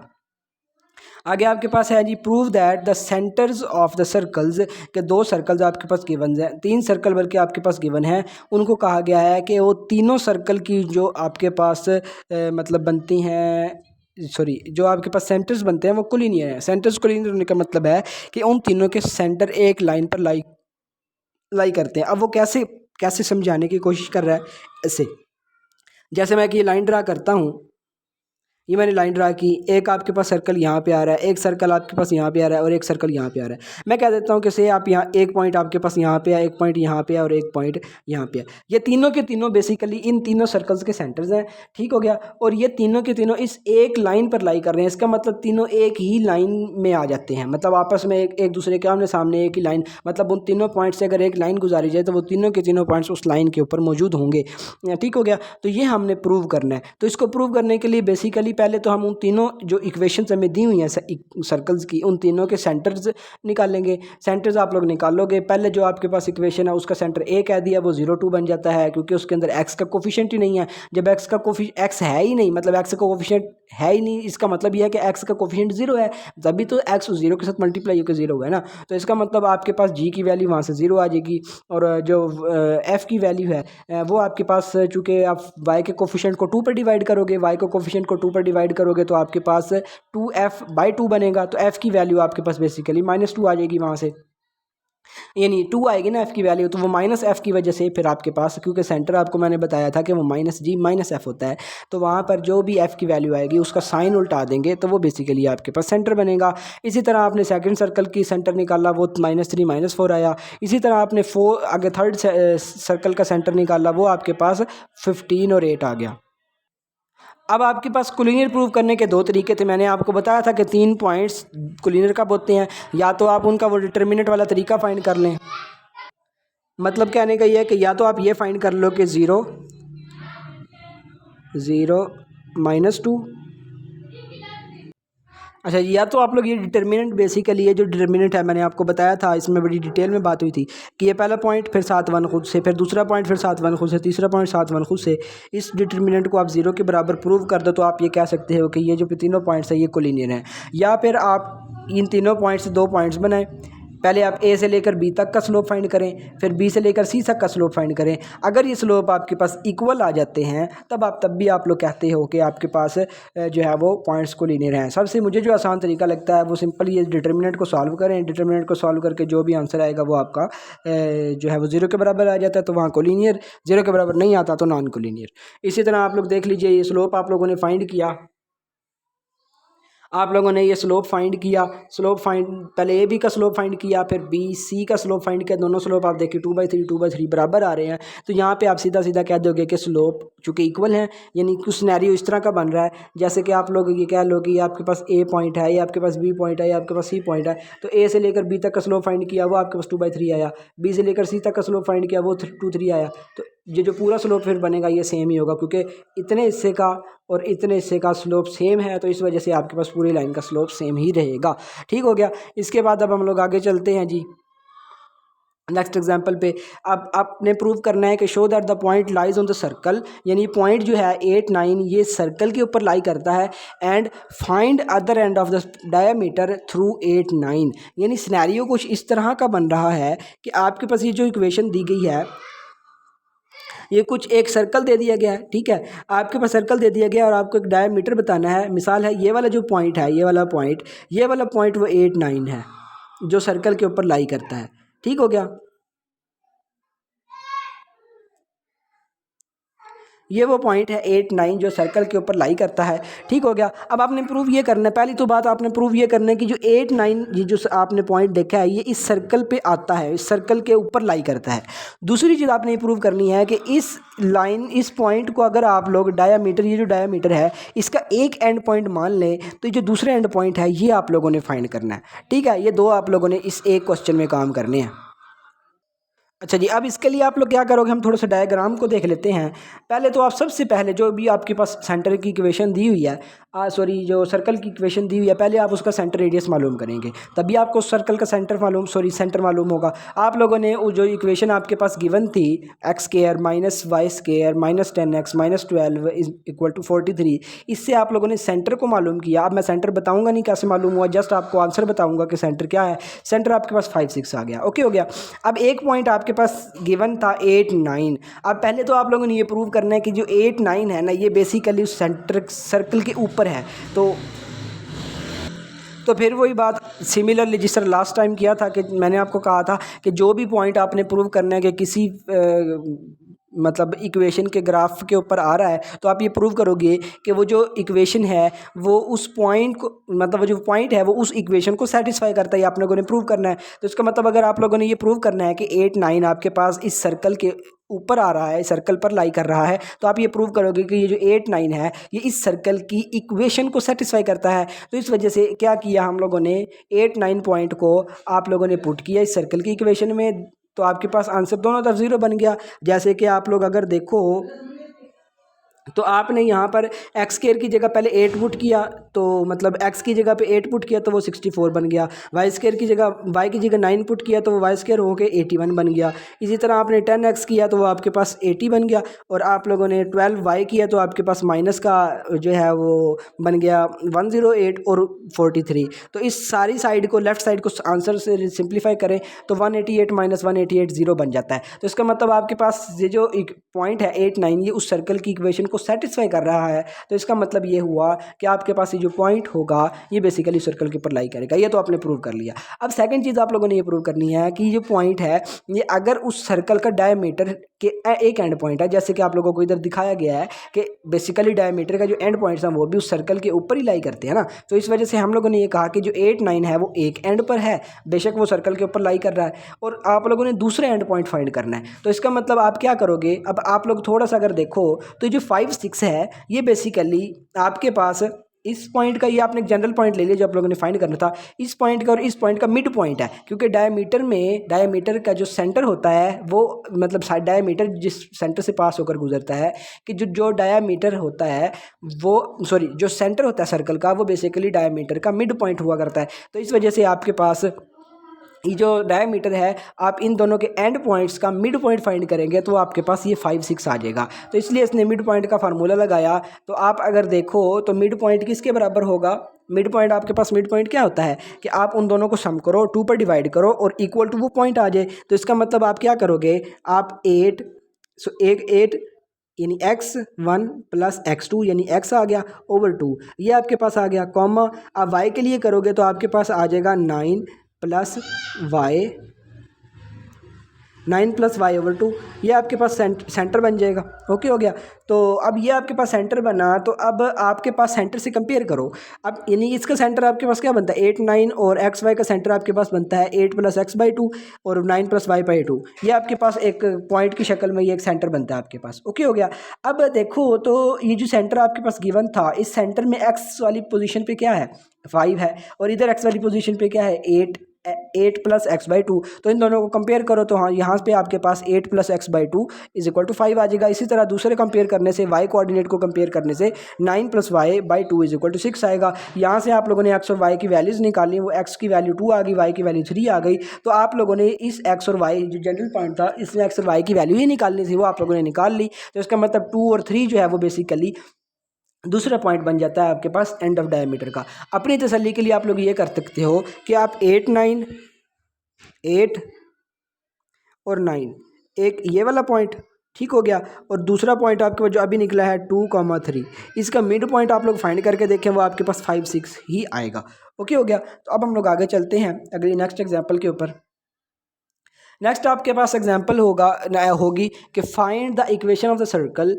आगे आपके पास है जी, prove that the centres of the circles, के दो सर्कल्स आपके पास गिवन है, 3 सर्कल बल्कि आपके पास गिवन है। उनको कहा गया है कि वो तीनों सर्कल की जो आपके पास मतलब बनती हैं, सॉरी, जो आपके पास सेंटर्स बनते हैं वो कोलिनियर हैं। सेंटर्स कोलिनियर होने का मतलब है कि उन तीनों के सेंटर एक लाइन पर लाई करते हैं। अब वो कैसे कैसे समझाने की कोशिश कर रहा है, ऐसे जैसे मैं कि ये लाइन ड्रा करता हूँ, ये मैंने लाइन ड्रा की, एक आपके पास सर्कल यहाँ पे आ रहा है, एक सर्कल आपके पास यहाँ पे आ रहा है और एक सर्कल यहाँ पे आ रहा है। मैं कह देता हूँ कि से आप यहाँ एक पॉइंट आपके पास यहाँ पे है, एक पॉइंट यहाँ पे है और एक पॉइंट यहाँ पे है। ये तीनों के तीनों बेसिकली इन तीनों सर्कल्स के सेंटर्स हैं। ठीक हो गया, और ये तीनों के तीनों इस एक लाइन पर लाई कर रहे हैं। इसका मतलब तीनों एक ही लाइन में आ जाते हैं, मतलब आपस में एक दूसरे के आमने सामने एक ही लाइन, मतलब उन तीनों पॉइंट से अगर एक लाइन गुजारी जाए तो वो तीनों के तीनों पॉइंट्स उस लाइन के ऊपर मौजूद होंगे। ठीक हो गया, तो ये हमने प्रूव करना है। तो इसको प्रूव करने के लिए बेसिकली पहले तो हम उन तीनों जो इक्वेशंस हमें दी हुई हैं सर्कल्स की, उन तीनों के सेंटर्स निकालेंगे। सेंटर्स आप लोग निकालोगे, पहले जो आपके पास इक्वेशन है उसका सेंटर ए कह दिया, वो 0-2 बन जाता है क्योंकि उसके अंदर एक्स का कोफिशिएंट ही नहीं है। जब एक्स है ही नहीं, मतलब एक्स का कोफिशिएंट है ही नहीं, इसका मतलब यह है कि एक्स का कोफिशिएंट 0 है, तभी तो एक्स 0 के साथ मल्टीप्लाई होकर 0 हुआ है ना। तो इसका मतलब आपके पास जी की वैल्यू वहाँ से 0 आ जाएगी और जो एफ़ की वैल्यू है वो आपके पास, चूँकि आप वाई के कोफिशिएंट को 2 पर डिवाइड करोगे, वाई को कोफिशिएंट को 2 पर डिवाइड करोगे तो आपके पास 2f/2 बनेगा। तो f की वैल्यू आपके पास बेसिकली -2 आ जाएगी वहाँ से, यानी 2 आएगी ना f की वैल्यू, तो वो -f की वजह से फिर आपके पास, क्योंकि सेंटर आपको मैंने बताया था कि वो -g-f होता है, तो वहाँ पर जो भी f की वैल्यू आएगी उसका साइन उल्टा देंगे तो वो बेसिकली आपके पास सेंटर बनेगा। इसी तरह आपने सेकंड सर्कल की सेंटर निकाला, वो -3 -4 आया। इसी तरह आपने आगे थर्ड सर्कल का सेंटर निकाला, वो आपके पास 15 और 8 आ गया। अब आपके पास कोलिनियर प्रूव करने के 2 तरीके थे। मैंने आपको बताया था कि 3 पॉइंट्स कोलिनियर कब होते हैं, या तो आप उनका वो डिटर्मिनेंट वाला तरीका फाइंड कर लें, मतलब कहने का ये है कि या तो आप ये फाइंड कर लो कि 0 0 -2, अच्छा, या तो आप लोग ये डिटर्मिनेंट, बेसिकली ये जो डिटर्मिनेंट है मैंने आपको बताया था, इसमें बड़ी डिटेल में बात हुई थी कि ये पहला पॉइंट फिर 7-1 खुद से, फिर दूसरा पॉइंट फिर 7-1 खुद से, तीसरा पॉइंट 7-1 खुद से, इस डिटर्मिनेंट को आप 0 के बराबर प्रूव कर दो तो आप ये कह सकते हो कि ये जो तीनों पॉइंट्स हैं ये कोलिनियर हैं। या फिर आप इन तीनों पॉइंट से 2 पॉइंट्स बनाएं, पहले आप ए से लेकर बी तक का स्लोप फाइंड करें, फिर बी से लेकर सी तक का स्लोप फाइंड करें। अगर ये स्लोप आपके पास इक्वल आ जाते हैं तब भी आप लोग कहते हो कि आपके पास जो है वो पॉइंट्स कोलिनियर हैं। सबसे मुझे जो आसान तरीका लगता है वो सिंपल ये डिटर्मिनेंट को सॉल्व करें। डिटर्मिनेंट को सॉल्व करके जो भी आंसर आएगा वो आपका जो है वो 0 के बराबर आ जाता है, तो वहाँ कोलिनियर, 0 के बराबर नहीं आता तो नॉन कोलिनियर। इसी तरह आप लोग देख लीजिए, ये स्लोप आप लोगों ने फाइंड किया। आप लोगों ने ये स्लोप फाइंड किया, स्लोप फाइंड पहले ए बी का स्लोप फाइंड किया, फिर बी सी का स्लोप फाइंड किया, दोनों स्लोप आप देखिए 2/3 बराबर आ रहे हैं। तो यहाँ पे आप सीधा सीधा कह दोगे कि स्लोप चूँकि इक्वल हैं, यानी कुछ सिनेरियो इस तरह का बन रहा है जैसे कि आप लोग ये कह लो कि आपके पास ए पॉइंट है, ये आपके पास बी पॉइंट है, ये आपके पास सी पॉइंट है। तो ए से लेकर बी तक का स्लोप फाइंड किया, वो आपके पास 2/3 आया, बी से लेकर सी तक का स्लोप फाइंड किया, वो 2/3 आया। तो ये जो पूरा स्लोप फिर बनेगा ये सेम ही होगा, क्योंकि इतने हिस्से का और इतने हिस्से का स्लोप सेम है, तो इस वजह से आपके पास पूरी लाइन का स्लोप सेम ही रहेगा। ठीक हो गया। इसके बाद अब हम लोग आगे चलते हैं जी नेक्स्ट एग्जांपल पे। अब आपने प्रूव करना है कि show that the point lies on the circle, यानी पॉइंट जो है 8 9 ये सर्कल के ऊपर लाई करता है, and find other end of the diameter through 8 9। यानी सिनेरियो कुछ इस तरह का बन रहा है कि आपके पास ये जो इक्वेशन दी गई है, ये कुछ एक सर्कल दे दिया गया है, ठीक है, आपके पास सर्कल दे दिया गया और आपको एक डायमीटर बताना है। मिसाल है ये वाला जो पॉइंट है, ये वाला पॉइंट वो 8 9 है जो सर्कल के ऊपर लाई करता है। ठीक हो गया। ये वो पॉइंट है 8 9 जो सर्कल के ऊपर लाई करता है। ठीक हो गया। अब आपने प्रूव ये करना है, पहली तो बात आपने प्रूव ये करना है कि जो 8 9 ये जो आपने पॉइंट देखा है ये इस सर्कल पे आता है, इस सर्कल के ऊपर लाई करता है। दूसरी चीज़ आपने ये प्रूव करनी है कि इस लाइन, इस पॉइंट को अगर आप लोग डायामीटर, ये जो डायामीटर है इसका एक एंड पॉइंट मान लें, तो ये जो दूसरा एंड पॉइंट है ये आप लोगों ने फाइंड करना है। ठीक है, ये दो आप लोगों ने इस एक क्वेश्चन में काम करने हैं। अच्छा जी, अब इसके लिए आप लोग क्या करोगे, हम थोड़ा सा डायग्राम को देख लेते हैं। पहले तो आप सबसे पहले जो भी आपके पास सेंटर की इक्वेशन दी हुई है, जो सर्कल की इक्वेशन दी हुई है, पहले आप उसका सेंटर रेडियस मालूम करेंगे, तभी आपको सर्कल का सेंटर मालूम होगा। आप लोगों ने वो जो इक्वेशन आपके पास गिवन थी x² minus y² minus 10x minus 12 is equal to 43, इससे आप लोगों ने सेंटर को मालूम किया। अब मैं सेंटर बताऊंगा नहीं कैसे मालूम हुआ, जस्ट आपको आंसर बताऊंगा कि सेंटर क्या है। सेंटर आपके पास 5 6 आ गया। ओके हो गया। अब एक पॉइंट आपके पास गिवन था 8 9। अब पहले तो आप लोगों ने ये प्रूव करना है कि जो 8 9 है ना, ये बेसिकली उस सेंटर सर्कल के ऊपर है। तो फिर वही बात सिमिलरली जिस तरह लास्ट टाइम किया था कि मैंने आपको कहा था कि जो भी पॉइंट आपने प्रूव करना है कि किसी मतलब इक्वेशन के ग्राफ के ऊपर आ रहा है, तो आप ये प्रूव करोगे कि वो जो इक्वेशन है वो उस पॉइंट को, मतलब वो जो पॉइंट है वो उस इक्वेशन को सेटिस्फाई करता है, ये आप लोगों ने प्रूव करना है। तो इसका मतलब अगर आप लोगों ने ये प्रूव करना है कि 8 9 आपके पास इस सर्कल के ऊपर आ रहा है, सर्कल पर लाई कर रहा है, तो आप ये प्रूव करोगे कि ये जो 8 9 है ये इस सर्कल की इक्वेशन को सेटिस्फाई करता है। तो इस वजह से क्या किया हम लोगों ने, 8 9 पॉइंट को आप लोगों ने पुट किया इस सर्कल की इक्वेशन में, तो आपके पास आंसर दोनों तरफ 0 बन गया। जैसे कि आप लोग अगर देखो तो आपने यहाँ पर x² की जगह पहले 8 पुट किया, तो मतलब x की जगह पे 8 पुट किया तो वो 64 बन गया। y² की जगह y की जगह 9 पुट किया तो वो y² हो के 81 बन गया। इसी तरह आपने 10x किया तो वो आपके पास 80 बन गया, और आप लोगों ने 12y किया तो आपके पास माइनस का जो है वो बन गया 108 और 43। तो इस सारी साइड को, लेफ्ट साइड को आंसर से सिंप्लीफाई करें तो 188 माइनस 188 0 बन जाता है। तो इसका मतलब आपके पास ये जो एक पॉइंट है 8 9 ये उस सर्कल की इक्वेशन को सेटिस्फाई कर रहा है। तो इसका मतलब ये हुआ कि आपके पास ये जो पॉइंट होगा ये बेसिकली सर्कल के ऊपर लाई करेगा। ये तो आपने प्रूव कर लिया। अब सेकंड चीज़ आप लोगों ने ये प्रूव करनी है कि ये पॉइंट है ये अगर उस सर्कल का डायमीटर के एक एंड पॉइंट है, जैसे कि आप लोगों को इधर दिखाया गया है कि बेसिकली डायमीटर का जो एंड पॉइंट्स हैं वो भी उस सर्कल के ऊपर ही लाई करते हैं ना। तो इस वजह से हम लोगों ने ये कहा कि जो 8 9 है वो एक एंड पर है, बेशक वो सर्कल के ऊपर लाई कर रहा है, और आप लोगों ने दूसरे एंड पॉइंट फाइंड करना है। तो इसका मतलब आप क्या करोगे, अब आप लोग थोड़ा सा अगर देखो तो जो 5 6 है ये बेसिकली आपके पास इस पॉइंट का, ये आपने एक जनरल पॉइंट ले लिया जो आप लोगों ने फाइंड करना था, इस पॉइंट का और इस पॉइंट का मिड पॉइंट है, क्योंकि डायमीटर का जो सेंटर होता है वो मतलब डायमीटर जिस सेंटर से पास होकर गुजरता है, कि जो डायमीटर होता है वो जो सेंटर होता है सर्कल का वो बेसिकली डायमीटर का मिड पॉइंट हुआ करता है। तो इस वजह से आपके पास ये जो डायमीटर है, आप इन दोनों के एंड पॉइंट्स का मिड पॉइंट फाइंड करेंगे तो आपके पास ये 5 6 आ जाएगा। तो इसलिए इसने मिड पॉइंट का फार्मूला लगाया। तो आप अगर देखो तो मिड पॉइंट किसके बराबर होगा, मिड पॉइंट आपके पास मिड पॉइंट क्या होता है कि आप उन दोनों को सम करो, 2 पर डिवाइड करो और इक्वल टू वो पॉइंट आ जाए। तो इसका मतलब आप क्या करोगे, आप 8 यानी x1 प्लस x2 यानी x आ गया ओवर 2, ये आपके पास आ गया, कॉमा आप y के लिए करोगे तो आपके पास आ जाएगा 9 प्लस y 9+y/2, ये आपके पास सेंटर बन जाएगा। ओके हो गया। तो अब ये आपके पास सेंटर बना, तो अब आपके पास सेंटर से कंपेयर करो। अब यानी इसका सेंटर आपके पास क्या बनता है 8, 9, और एक्स वाई का सेंटर आपके पास बनता है 8+x/2 और 9+y/2। ये आपके पास एक पॉइंट की शक्ल में ये एक सेंटर बनता है आपके पास। ओके हो गया। अब देखो तो ये जो सेंटर आपके पास गिवन था, इस सेंटर में एक्स वाली पोजीशन पे क्या है 5 है, और इधर एक्स वाली पोजीशन पे क्या है 8+x/2। तो इन दोनों को कंपेयर करो तो हाँ यहाँ पे आपके पास 8+x/2 = 5 आ जाएगा। इसी तरह दूसरे कंपेयर करने से y कोऑर्डिनेट को कंपेयर करने से 9+y/2 = 6 आएगा। यहाँ से आप लोगों ने x और y की वैल्यूज़ निकाली, वो x की वैल्यू 2 आ गई, y की वैल्यू 3 आ गई। तो आप लोगों ने इस x और y जो जनरल पॉइंट था, इसमें x और y की वैल्यू ही निकालनी थी, वो आप लोगों ने निकाल ली। तो इसका मतलब 2 और 3 जो है वो बेसिकली दूसरा पॉइंट बन जाता है आपके पास एंड ऑफ डायमीटर का। अपनी तसल्ली के लिए आप लोग ये कर सकते हो कि आप 8, 9, 8 और 9, एक ये वाला पॉइंट ठीक हो गया, और दूसरा पॉइंट आपके पास जो अभी निकला है 2, 3, इसका मिड पॉइंट आप लोग फाइंड करके देखें, वो आपके पास 5, 6 ही आएगा। ओके हो गया। तो अब हम लोग आगे चलते हैं अगली नेक्स्ट एग्जाम्पल के ऊपर। नेक्स्ट आपके पास एग्जांपल होगी कि find the equation of the circle.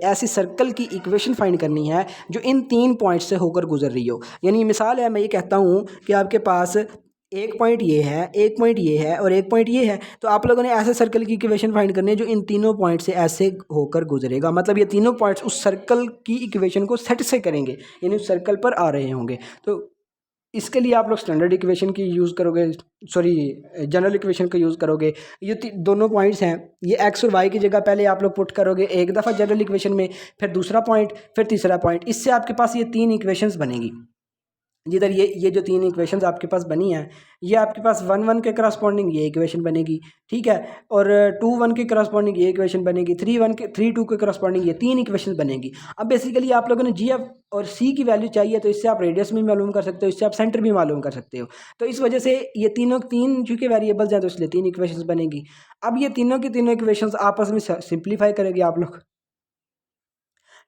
ऐसी सर्कल की इक्वेशन फाइंड करनी है जो इन 3 पॉइंट से होकर गुजर रही हो। यानी मिसाल है, मैं ये कहता हूँ कि आपके पास एक पॉइंट ये है, एक पॉइंट ये है और एक पॉइंट ये है, तो आप लोगों ने ऐसे सर्कल की इक्वेशन फाइंड करनी है जो इन तीनों पॉइंट से ऐसे होकर गुजरेगा। मतलब ये तीनों पॉइंट्स उस सर्कल की इक्वेशन को सेटिस्फाई करेंगे, यानी उस सर्कल पर आ रहे होंगे। तो इसके लिए आप लोग स्टैंडर्ड इक्वेशन की यूज़ करोगे, सॉरी जनरल इक्वेशन का यूज़ करोगे। ये दोनों पॉइंट्स हैं, ये एक्स और वाई की जगह पहले आप लोग पुट करोगे एक दफ़ा जनरल इक्वेशन में, फिर दूसरा पॉइंट, फिर तीसरा पॉइंट। इससे आपके पास ये 3 इक्वेशंस बनेगी। जिधर ये जो 3 इक्वेशंस आपके पास बनी हैं, ये आपके पास 1, 1 के करस्पॉन्डिंग ये इक्वेशन बनेगी, ठीक है, और 2, 1 के करस्पॉन्डिंग ये इक्वेशन बनेगी, 3, 1 के 3, 2 के करस्पॉन्डिंग ये 3 इक्वेशन बनेगी। अब बेसिकली आप लोगों ने जी एफ और सी की वैल्यू चाहिए, तो इससे आप रेडियस भी मालूम कर सकते हो, इससे आप सेंटर भी मालूम कर सकते हो। तो इस वजह से ये तीन चूँकि वेरिएबल्स हैं, तो इसलिए 3 इक्वेशंस बनेगी। अब ये तीनों की तीनों इक्वेशंस आपस में सिंप्लीफाई करेंगे आप लोग,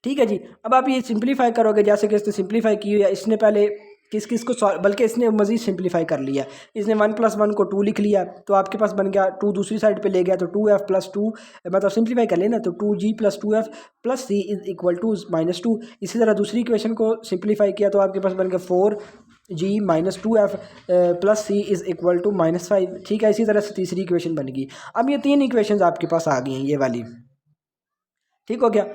ठीक है जी। अब आप ये सिंप्लीफाई करोगे, जैसे कि इसने सिंप्लीफाई की हुई है, इसने पहले किस को सॉल्व, बल्कि इसने मज़ीद सिंप्लीफाई कर लिया। इसने 1+1 को 2 लिख लिया, तो आपके पास बन गया 2 दूसरी साइड पे ले गया, तो 2f+2, मतलब सिंप्लीफाई कर लेना, तो 2g + 2f+c = -2। इसी तरह दूसरी इक्वेशन को सिंप्लीफाई किया, तो आपके पास बन गया 4g - 2f + c = -5, ठीक है। इसी तरह से तीसरी इक्वेशन बन गई। अब ये 3 इक्वेशन आपके पास आ गई हैं, ये वाली, ठीक हो गया।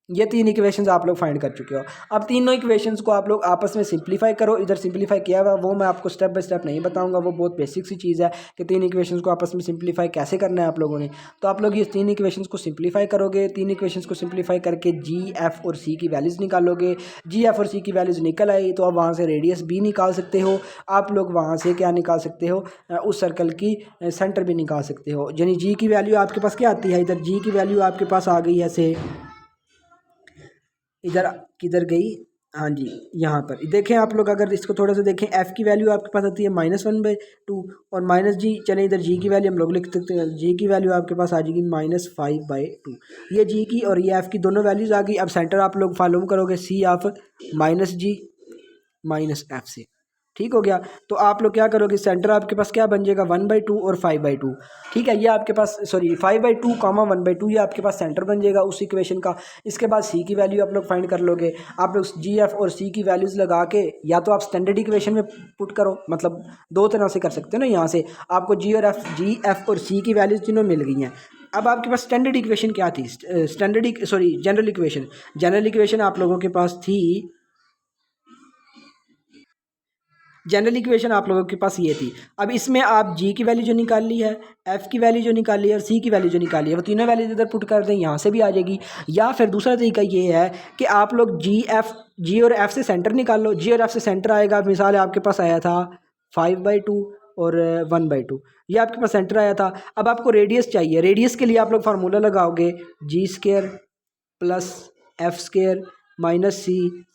ये 3 इक्वेशंस आप लोग फाइंड कर चुके हो। अब तीनों इक्वेशंस को आप लोग आपस में सिंप्लीफाई करो। इधर सिंप्लीफाई किया हुआ, वो मैं आपको स्टेप बाय स्टेप नहीं बताऊंगा, वो बहुत बेसिक सी चीज़ है कि 3 इक्वेशंस को आपस में सिंप्लीफाई कैसे करना है आप लोगों ने। तो आप लोग ये 3 इक्वेशंस को सिंप्लीफाई करोगे। 3 इक्वेशंस को सिंप्लीफाई करके जी, एफ और सी की वैल्यूज़ निकालोगे। जी, एफ और सी की वैल्यूज़ निकल आई, तो आप वहाँ से रेडियस भी निकाल सकते हो। आप लोग वहाँ से क्या निकाल सकते हो, उस सर्कल की सेंटर भी निकाल सकते हो। यानी जी की वैल्यू आपके पास क्या आती है, इधर जी की वैल्यू आपके पास आ गई ऐसे, इधर किधर गई, हाँ जी यहाँ पर देखें आप लोग। अगर इसको थोड़ा सा देखें, f की वैल्यू आपके पास आती है -1/2 और -g। चलें इधर g की वैल्यू हम लोग लिख सकते हैं, g की वैल्यू आपके पास आ जाएगी -5/2। ये g की और ये f की दोनों वैल्यूज़ आ गई। अब सेंटर आप लोग मालूम करोगे c ऑफ -g -f से, ठीक हो गया। तो आप लोग क्या करोगे, सेंटर आपके पास क्या बन जाएगा 1/2 और 5/2, ठीक है। ये आपके पास 5/2, 1/2, ये आपके पास सेंटर बन जाएगा उस इक्वेशन का। इसके बाद सी की वैल्यू आप लोग फाइंड कर लोगे। आप लोग जी, एफ और सी की वैल्यूज़ लगा के, या तो आप स्टैंडर्ड इक्वेशन में पुट करो, मतलब 2 तरह से कर सकते हो ना। यहाँ से आपको जी, एफ और सी की वैल्यूज़ तीनों मिल गई हैं। अब आपके पास स्टैंडर्ड इक्वेशन क्या थी, जनरल इक्वेशन आप लोगों के पास थी। जनरल इक्वेशन आप लोगों के पास ये थी। अब इसमें आप जी की वैल्यू जो निकाल ली है, एफ़ की वैल्यू जो निकाली है और सी की वैल्यू जो निकाली है, वो तीनों वैल्यूज इधर पुट कर दें, यहाँ से भी आ जाएगी। या फिर दूसरा तरीका ये है कि आप लोग जी और एफ़ से सेंटर निकाल लो। जी और एफ़ से सेंटर आएगा, मिसाल आपके पास आया था 5/2 और 1/2, ये आपके पास सेंटर आया था। अब आपको रेडियस चाहिए। रेडियस के लिए आप लोग फार्मूला लगाओगे, g² + f² -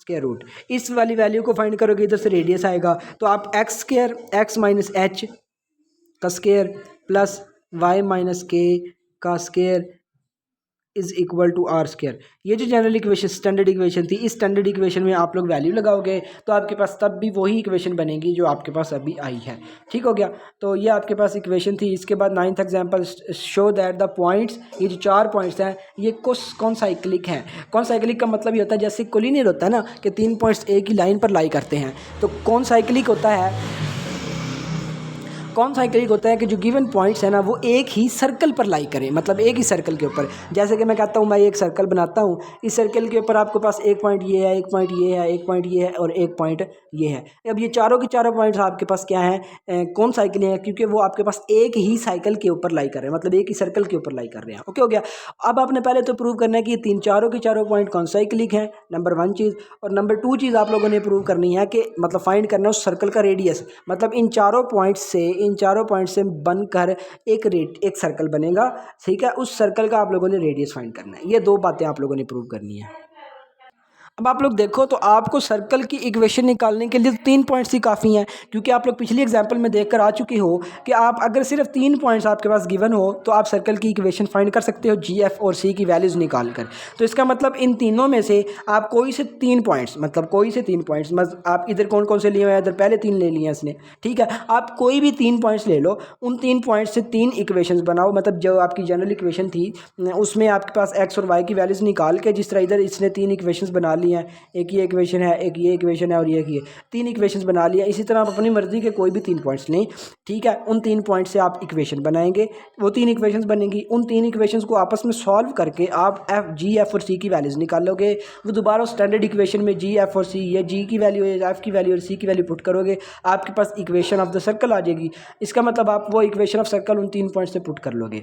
c²रूट। इस वाली वैल्यू को फाइंड करोगे, इधर से रेडियस आएगा, तो आप x² x - h का स्क्वायर प्लस y - k का square is equal to are square. ये जो जनरल इक्वेशन स्टैंडर्ड इक्वेशन थी, इस स्टैंडर्ड इक्वेशन में आप लोग वैल्यू लगाओगे तो आपके पास तब भी वही इक्वेशन बनेगी जो आपके पास अभी आई है। ठीक हो गया। तो ये आपके पास इक्वेशन थी। इसके बाद 9th example, show that the points, ये जो 4 पॉइंट्स हैं ये कौन साइक्लिक हैं। कौन साइक्लिक का मतलब ये होता है जैसे कोलिनियर होता है ना कि 3 पॉइंट्स एक ही लाइन पर लाई करते हैं, तो कौन साइक्लिक होता है, कौन साइक्लिक होता है कि जो गिवन पॉइंट्स है ना वो एक ही सर्कल पर लाई करें, मतलब एक ही सर्कल के ऊपर। जैसे कि मैं कहता हूँ मैं एक सर्कल बनाता हूँ, इस सर्कल के ऊपर आपके पास एक पॉइंट ये है, एक पॉइंट ये है, एक पॉइंट ये है और एक पॉइंट ये है। अब ये चारों के चारों पॉइंट्स आपके पास क्या है, कौन साइकिल है, क्योंकि वो आपके पास एक ही साइकिल के ऊपर लाई कर रहे हैं, मतलब एक ही सर्कल के ऊपर लाई कर रहे हैं। ओके हो गया। अब आपने पहले तो प्रूव करना है कि ये चारों के चारों पॉइंट कौन साइक्लिक है, नंबर 1 चीज़। और नंबर 2 चीज़ आप लोगों ने प्रूव करनी है कि मतलब फाइंड करना है उस सर्कल का रेडियस, मतलब इन चारों पॉइंट से बनकर एक सर्कल बनेगा। ठीक है, उस सर्कल का आप लोगों ने रेडियस फाइंड करना है। ये 2 बातें आप लोगों ने प्रूव करनी है। अब आप लोग देखो तो आपको सर्कल की इक्वेशन निकालने के लिए 3 पॉइंट्स ही काफ़ी हैं, क्योंकि आप लोग पिछली एग्जांपल में देखकर आ चुके हो कि आप अगर सिर्फ 3 पॉइंट्स आपके पास गिवन हो तो आप सर्कल की इक्वेशन फाइंड कर सकते हो जी एफ और सी की वैल्यूज़ निकाल कर। तो इसका मतलब इन तीनों में से आप कोई से 3 पॉइंट्स, मतलब कोई से 3 पॉइंट्स, मतलब आप इधर कौन कौन से लिए हुए हैं, इधर पहले 3 ले लिए हैं इसने। ठीक है, आप कोई भी 3 पॉइंट्स ले लो, उन 3 पॉइंट्स से 3 इक्वेशंस बनाओ, मतलब जो आपकी जनरल इक्वेशन थी उसमें आपके पास एक्स और वाई की वैल्यूज़ निकाल के, जिस तरह इधर इसने 3 इक्वेशंस बना ली हैं, एक ये इक्वेशन है, एक ये इक्वेशन है और ये 3 इक्वेशंस बना लिया। इसी तरह आप अपनी मर्जी के कोई भी 3 पॉइंट्स लें। ठीक है, उन 3 पॉइंट से आप इक्वेशन बनाएंगे, वो 3 इक्वेशंस बनेंगी। उन 3 इक्वेशंस को आपस में सॉल्व करके आप जी एफ और सी की वैल्यूज़ निकालोगे। वो दोबारा स्टैंडर्ड इक्वेशन में जी एफ और सी, ये जी की वैल्यू है, एफ की वैल्यू और सी की वैल्यू पुट करोगे, आपके पास इक्वेशन ऑफ द सर्कल आ जाएगी। इसका मतलब आप वो इक्वेशन ऑफ सर्कल उन 3 पॉइंट से पुट कर लोगे।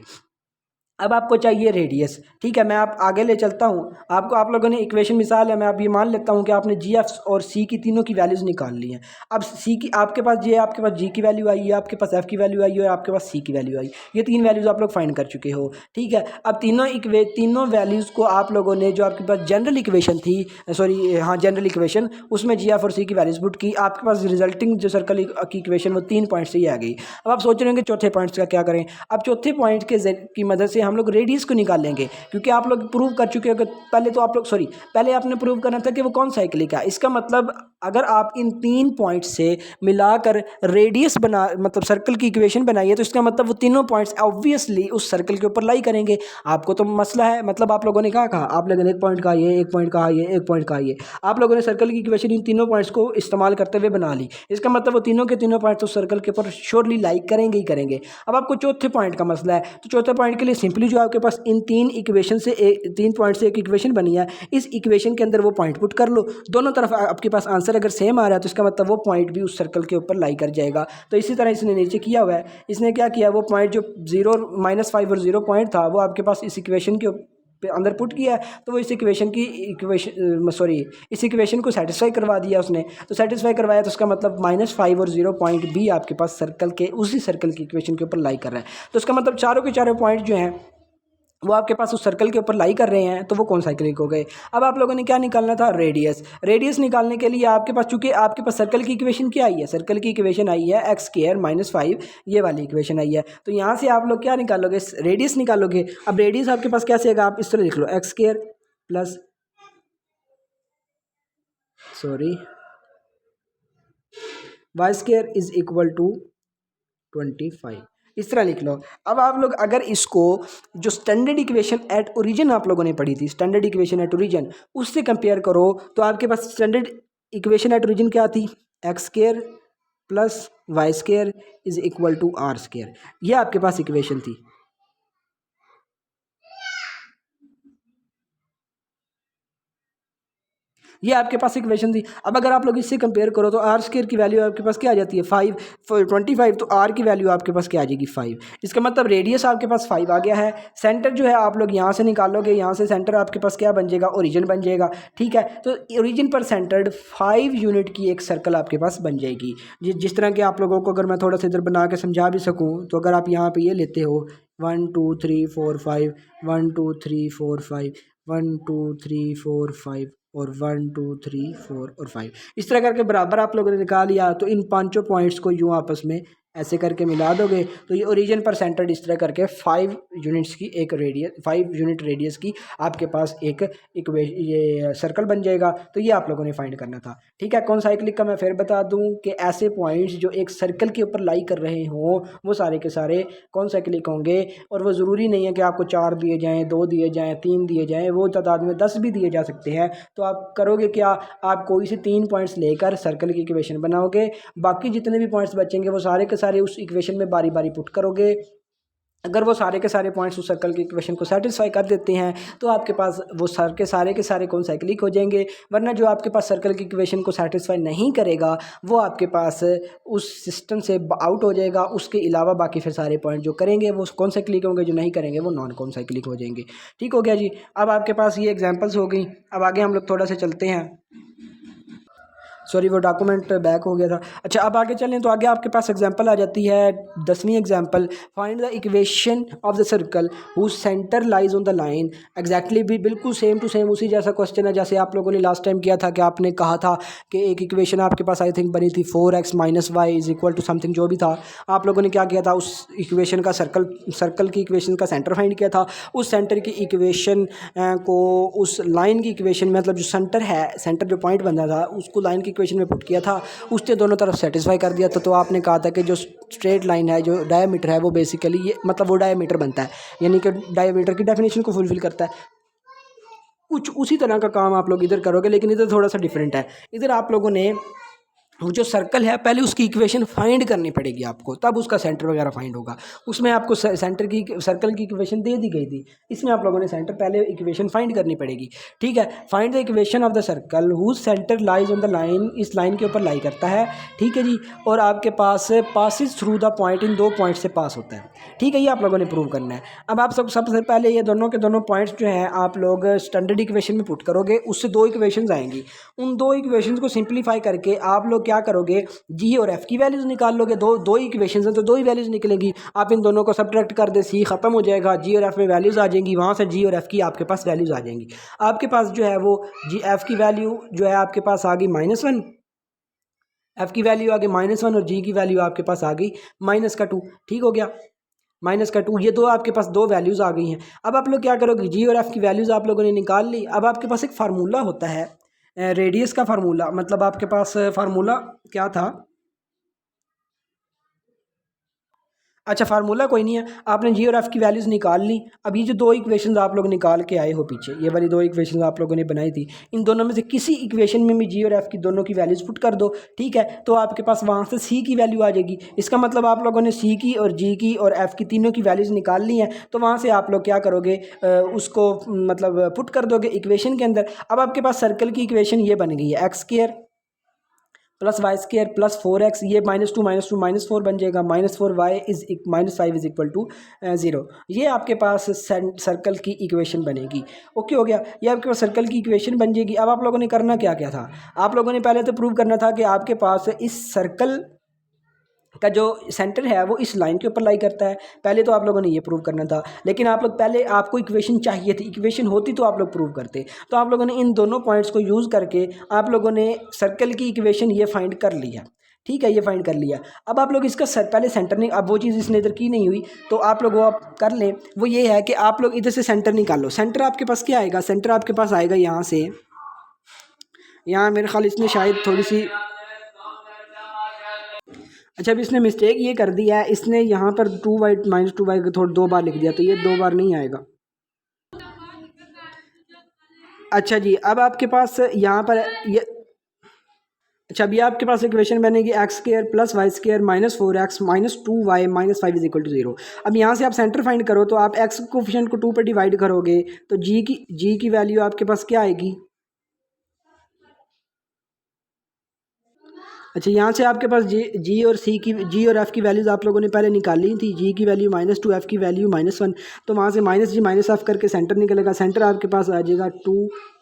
अब आपको चाहिए रेडियस। ठीक है, मैं आप आगे ले चलता हूँ आपको। आप लोगों ने इक्वेशन मिसाल है, मैं अब ये मान लेता हूँ कि आपने जी एफ और सी की तीनों की वैल्यूज़ निकाल ली हैं। अब सी की आपके पास जी है, आपके पास जी की वैल्यू आई है, आपके पास एफ की वैल्यू आई है और आपके पास सी की वैल्यू आई। ये 3 वैल्यूज़ आप लोग फाइंड कर चुके हो। ठीक है, अब तीनों वैल्यूज़ को आप लोगों ने, जो आपके पास जनरल इक्वेशन थी, सॉरी हाँ जनरल इक्वेशन, उसमें जी एफ और सी की वैल्यूज़ पुट की, आपके पास रिजल्टिंग जो सर्कल की इक्वेशन वो 3 पॉइंट से ही आ गई। अब आप सोच रहे होंगे चौथे पॉइंट्स का क्या करें। अब चौथे पॉइंट की मदद से हम लोग रेडियस को निकालेंगे, क्योंकि आप लोग प्रूव कर चुके हो कि पहले आपने प्रूव करना था कि वो कौन साइक्लिक है। इसका मतलब अगर आप इन 3 पॉइंट से मिलाकर रेडियस मतलब सर्कल की इक्वेशन बनाइए, तो इसका मतलब वो तीनों पॉइंट्स ऑब्वियसली उस सर्कल के ऊपर लाई करेंगे। आपको तो मसला है, मतलब आप लोगों ने क्या कहा, आप लोगों ने एक पॉइंट कहा ये, एक पॉइंट कहा ये, एक पॉइंट कहा ये, आप लोगों ने सर्कल की इक्वेशन इन तीनों पॉइंट्स को इस्तेमाल करते हुए बना ली। इसका मतलब वो तीनों के तीनों पॉइंट्स उस सर्कल के ऊपर श्योरली लाई करेंगे ही करेंगे। अब आपको चौथे पॉइंट का मसला है, तो चौथे पॉइंट के लिए सिंपली जो आपके पास इन 3 पॉइंट से एक इक्वेशन बनी है, इस इक्वेशन के अंदर वो पॉइंट पुट कर लो। दोनों तरफ आपके पास आंसर अगर सेम आ रहा है तो इसका मतलब वो पॉइंट भी उस सर्कल के ऊपर लाई कर जाएगा। तो इसी तरह इसने नीचे किया हुआ है। इसने क्या किया, वो पॉइंट जो 0 -5 और 0 पॉइंट था वो आपके पास इस इक्वेशन के अंदर पुट किया है, तो वो इस इक्वेशन को सेटिस्फाई करवा दिया उसने। तो सेटिस्फाई करवाया तो उसका मतलब -5 और 0 पॉइंट भी आपके पास उसी सर्कल की इक्वेशन के ऊपर लाई कर रहा है। तो उसका मतलब चारों के चारों पॉइंट जो हैं वो आपके पास उस सर्कल के ऊपर लाई कर रहे हैं, तो वो कौन साइक्लिक हो गए। अब आप लोगों ने क्या निकालना था, रेडियस निकालने के लिए आपके पास, चूंकि आपके पास सर्कल की इक्वेशन क्या आई है, सर्कल की इक्वेशन आई है x² -5, ये वाली इक्वेशन आई है। तो यहाँ से आप लोग क्या निकालोगे, रेडियस निकालोगे। अब रेडियस आपके पास कैसे आएगा, आप इस तरह लिख लो x² plus y² is equal to 25, इस तरह लिख लो। अब आप लोग अगर इसको जो स्टैंडर्ड इक्वेशन एट ओरिजिन आप लोगों ने पढ़ी थी, स्टैंडर्ड इक्वेशन एट ओरिजिन, उससे कंपेयर करो तो आपके पास स्टैंडर्ड इक्वेशन एट ओरिजिन क्या थी, x² plus y² is equal to r²। यह आपके पास इक्वेशन थी। ये आपके पास इक्वेशन थी। अब अगर आप लोग इससे कंपेयर करो तो r² की वैल्यू आपके पास क्या आ जाती है, 25, तो r की वैल्यू आपके पास क्या आ जाएगी, 5। इसका मतलब रेडियस आपके पास 5 आ गया है। सेंटर जो है आप लोग यहाँ से निकालोगे, यहाँ से सेंटर आपके पास क्या बन जाएगा, ओरिजिन बन जाएगा। ठीक है, तो ओरिजिन पर सेंटर्ड 5 यूनिट की एक सर्कल आपके पास बन जाएगी। जिस तरह के आप लोगों को अगर मैं थोड़ा सा इधर बना के समझा भी सकूँ, तो अगर आप यहाँ पर ये लेते हो 1 2 3 4 5, 1 2 3 4 5, 1 2 3 4 5, और 1 2 3 4 और 5 इस तरह करके बराबर आप लोगों ने निकाल लिया। तो इन पांचों पॉइंट्स को यूँ आपस में ऐसे करके मिला दोगे तो ये ओरिजिन पर सेंटर्ड इस तरह करके 5 यूनिट्स की एक रेडियस 5 यूनिट रेडियस की आपके पास एक ये सर्कल बन जाएगा। तो ये आप लोगों ने फाइंड करना था। ठीक है, कौन साइक्लिक का मैं फिर बता दूं कि ऐसे पॉइंट्स जो एक सर्कल के ऊपर लाई कर रहे हों वो सारे के सारे कौन साइक्लिक होंगे। और वो ज़रूरी नहीं है कि आपको 4 दिए जाएँ, 2 दिए जाएँ, 3 दिए जाएँ, वो तादाद में 10 भी दिए जा सकते हैं। तो आप करोगे क्या, आप कोई से 3 पॉइंट्स लेकर सर्कल की इक्वेशन बनाओगे, बाकी जितने भी पॉइंट्स बचेंगे वो सारे के सारे उस इक्वेशन में बारी बारी पुट करोगे। अगर वो सारे के सारे पॉइंट्स उस सर्कल की इक्वेशन को सेटिस्फाई कर देते हैं तो आपके पास वो के सारे कौन साइक्लिक हो जाएंगे। वरना जो आपके पास सर्कल की इक्वेशन को सेटिस्फाई नहीं करेगा वो आपके पास उस सिस्टम से आउट हो जाएगा। उसके अलावा बाकी फिर सारे पॉइंट जो करेंगे वो कौन साइक्लिक होंगे, जो नहीं करेंगे वो नॉन कौन साइक्लिक हो जाएंगे। ठीक हो गया जी। अब आपके पास ये एग्जाम्पल्स हो गई। अब आगे हम लोग थोड़ा सा चलते हैं। सॉरी वो डॉक्यूमेंट बैक हो गया था। अच्छा अब आगे चलें तो आगे आपके पास एग्जांपल आ जाती है 10वीं example, find the equation of the circle whose centre lies on the line. Exactly भी बिल्कुल सेम टू सेम उसी जैसा क्वेश्चन है जैसे आप लोगों ने लास्ट टाइम किया था कि आपने कहा था कि एक इक्वेशन आपके पास आई थिंक बनी थी 4x minus Y is equal to something जो भी था। आप लोगों ने क्या किया था, उस इक्वेशन का सर्कल की इक्वेशन का सेंटर फाइंड किया था। उस सेंटर की इक्वेशन को उस लाइन की इक्वेशन में मतलब जो सेंटर है, सेंटर जो पॉइंट बन रहा था उसको लाइन की इक्वेशन में पुट किया था, उसने दोनों तरफ सेटिस्फाई कर दिया था। तो आपने कहा था कि जो स्ट्रेट लाइन है, जो डायमीटर है वो बेसिकली ये मतलब वो डायमीटर बनता है, यानी कि डायमीटर की डेफिनेशन को फुलफिल करता है। कुछ उसी तरह का काम आप लोग इधर करोगे, लेकिन इधर थोड़ा सा डिफरेंट है। इधर आप लोगों ने वो जो सर्कल है पहले उसकी इक्वेशन फाइंड करनी पड़ेगी आपको, तब उसका सेंटर वगैरह फाइंड होगा। उसमें आपको सेंटर की सर्कल की इक्वेशन दे दी गई थी, इसमें आप लोगों ने सेंटर पहले इक्वेशन फाइंड करनी पड़ेगी। ठीक है, find the equation of the circle whose centre lies on the line, इस लाइन के ऊपर लाई करता है। ठीक है जी, और आपके पास पासिस थ्रू द पॉइंट, इन दो पॉइंट से पास होता है। ठीक है, ये आप लोगों ने प्रूव करना है। अब आप सबसे पहले ये दोनों के दोनों पॉइंट्स जो हैं आप लोग स्टैंडर्ड इक्वेशन में पुट करोगे, उससे दो इक्वेशंस आएंगी। उन दो इक्वेशंस को सिंप्लीफाई करके आप लोग क्या करोगे, जी और एफ की वैल्यूज़ निकाल लोगे। दो ही इक्वेशंस हैं तो दो ही वैल्यूज़ निकलेंगी। आप इन दोनों को सब्ट्रैक्ट कर दे, सी ख़त्म हो जाएगा, जी और एफ में वैल्यूज़ आ जाएंगी, वहाँ से जी और एफ की आपके पास वैल्यूज़ आ जाएंगी। आपके पास जो है वो जी एफ की वैल्यू जो है आपके पास आ गई -1, एफ की वैल्यू आ गई -1 और जी की वैल्यू आपके पास आ गई -2। ठीक हो गया, -2, ये दो आपके पास दो वैल्यूज़ आ गई हैं। अब आप लोग क्या करोगे, जी और एफ की वैल्यूज़ आप लोगों ने निकाल ली। अब आपके पास एक फार्मूला होता है रेडियस का फार्मूला, मतलब आपके पास फार्मूला क्या था। अच्छा फार्मूला कोई नहीं है, आपने जी और एफ की वैल्यूज़ निकाल ली। अब ये जो दो इक्वेशंस आप लोग निकाल के आए हो पीछे, ये वाली दो इक्वेशंस आप लोगों ने बनाई थी, इन दोनों में से किसी इक्वेशन में भी जी और एफ की दोनों की वैल्यूज़ पुट कर दो। ठीक है, तो आपके पास वहाँ से सी की वैल्यू आ जाएगी। इसका मतलब आप लोगों ने सी की और जी की और एफ की तीनों की वैल्यूज़ निकाल ली हैं। तो वहाँ से आप लोग क्या करोगे, उसको मतलब पुट कर दोगे इक्वेशन के अंदर। अब आपके पास सर्कल की इक्वेशन ये बन गई है, x² plus y² plus 4x, ये -2 -4 बन जाएगा, -4y is -5 is equal to 0। ये आपके पास सर्कल की इक्वेशन बनेगी। ओके हो गया, ये आपके पास सर्कल की इक्वेशन बन जाएगी। अब आप लोगों ने करना क्या क्या था, आप लोगों ने पहले तो प्रूव करना था कि आपके पास इस सर्कल का जो सेंटर है वो इस लाइन के ऊपर लाई करता है। पहले तो आप लोगों ने ये प्रूव करना था, लेकिन आप लोग पहले आपको इक्वेशन चाहिए थी, इक्वेशन होती तो आप लोग प्रूव करते। तो आप लोगों ने इन दोनों पॉइंट्स को यूज़ करके आप लोगों ने सर्कल की इक्वेशन ये फाइंड कर लिया। ठीक है, ये फाइंड कर लिया। अब आप लोग इसका पहले सेंटर नहीं, अब वो चीज़ इसने इधर की नहीं हुई तो आप लोग वो आप कर लें। वो ये है कि आप लोग इधर से सेंटर निकालो। सेंटर आपके पास क्या आएगा, सेंटर आपके पास आएगा यहाँ से, यहाँ मेरे ख्याल इसने शायद थोड़ी सी, अच्छा अब इसने मिस्टेक ये कर दिया है, इसने यहाँ पर 2y -2y थोड़ा 2 बार लिख दिया, तो ये 2 बार नहीं आएगा। अच्छा जी, अब आपके पास यहाँ पर ये, अच्छा अभी आपके पास इक्वेशन बनेगी x² plus y² -4x -2y -5 is equal to 0। अब यहाँ से आप सेंटर फाइंड करो तो आप x कोफिशिएंट को 2 पर डिवाइड करोगे तो g की वैल्यू आपके पास क्या आएगी। अच्छा यहाँ से आपके पास जी और सी की, जी और एफ़ की वैल्यूज़ आप लोगों ने पहले निकाली थी। जी की वैल्यू -2, एफ़ की वैल्यू -1, तो वहाँ से -g -f करके सेंटर निकलेगा। सेंटर आपके पास आ जाएगा 2,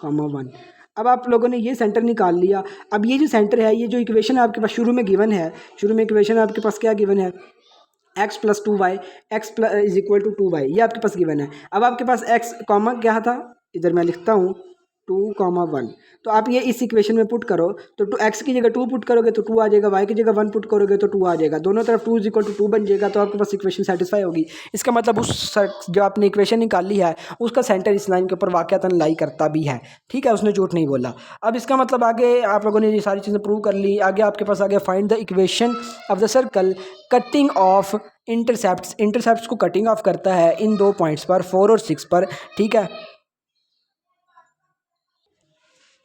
1। अब आप लोगों ने ये सेंटर निकाल लिया। अब ये जो सेंटर है, ये जो इक्वेशन आपके पास शुरू में गिवन है, शुरू में इक्वेशन आपके पास क्या गिवन है, x + 2y, x = 2y, ये आपके पास गिवन है। अब आपके पास x कॉमा क्या था, इधर मैं लिखता हूँ 2,1। तो आप ये इस इक्वेशन में पुट करो तो x की जगह 2 पुट करोगे तो 2 आ जाएगा, y की जगह 1 पुट करोगे तो 2 आ जाएगा, दोनों तरफ 2 = 2 बन जाएगा, तो आपके पास इक्वेशन सेटिस्फाई होगी। इसका मतलब उस जो आपने इक्वेशन निकाली है उसका सेंटर इस लाइन के ऊपर वाकयातन लाई करता भी है, ठीक है, उसने झूठ नहीं बोला। अब इसका मतलब आगे आप लोगों ने ये सारी चीज़ें प्रूव कर ली। आगे आपके पास आगे find the equation of the circle cutting of intercepts को कटिंग ऑफ करता है इन 2 पॉइंट्स पर, 4 और 6 पर, ठीक है।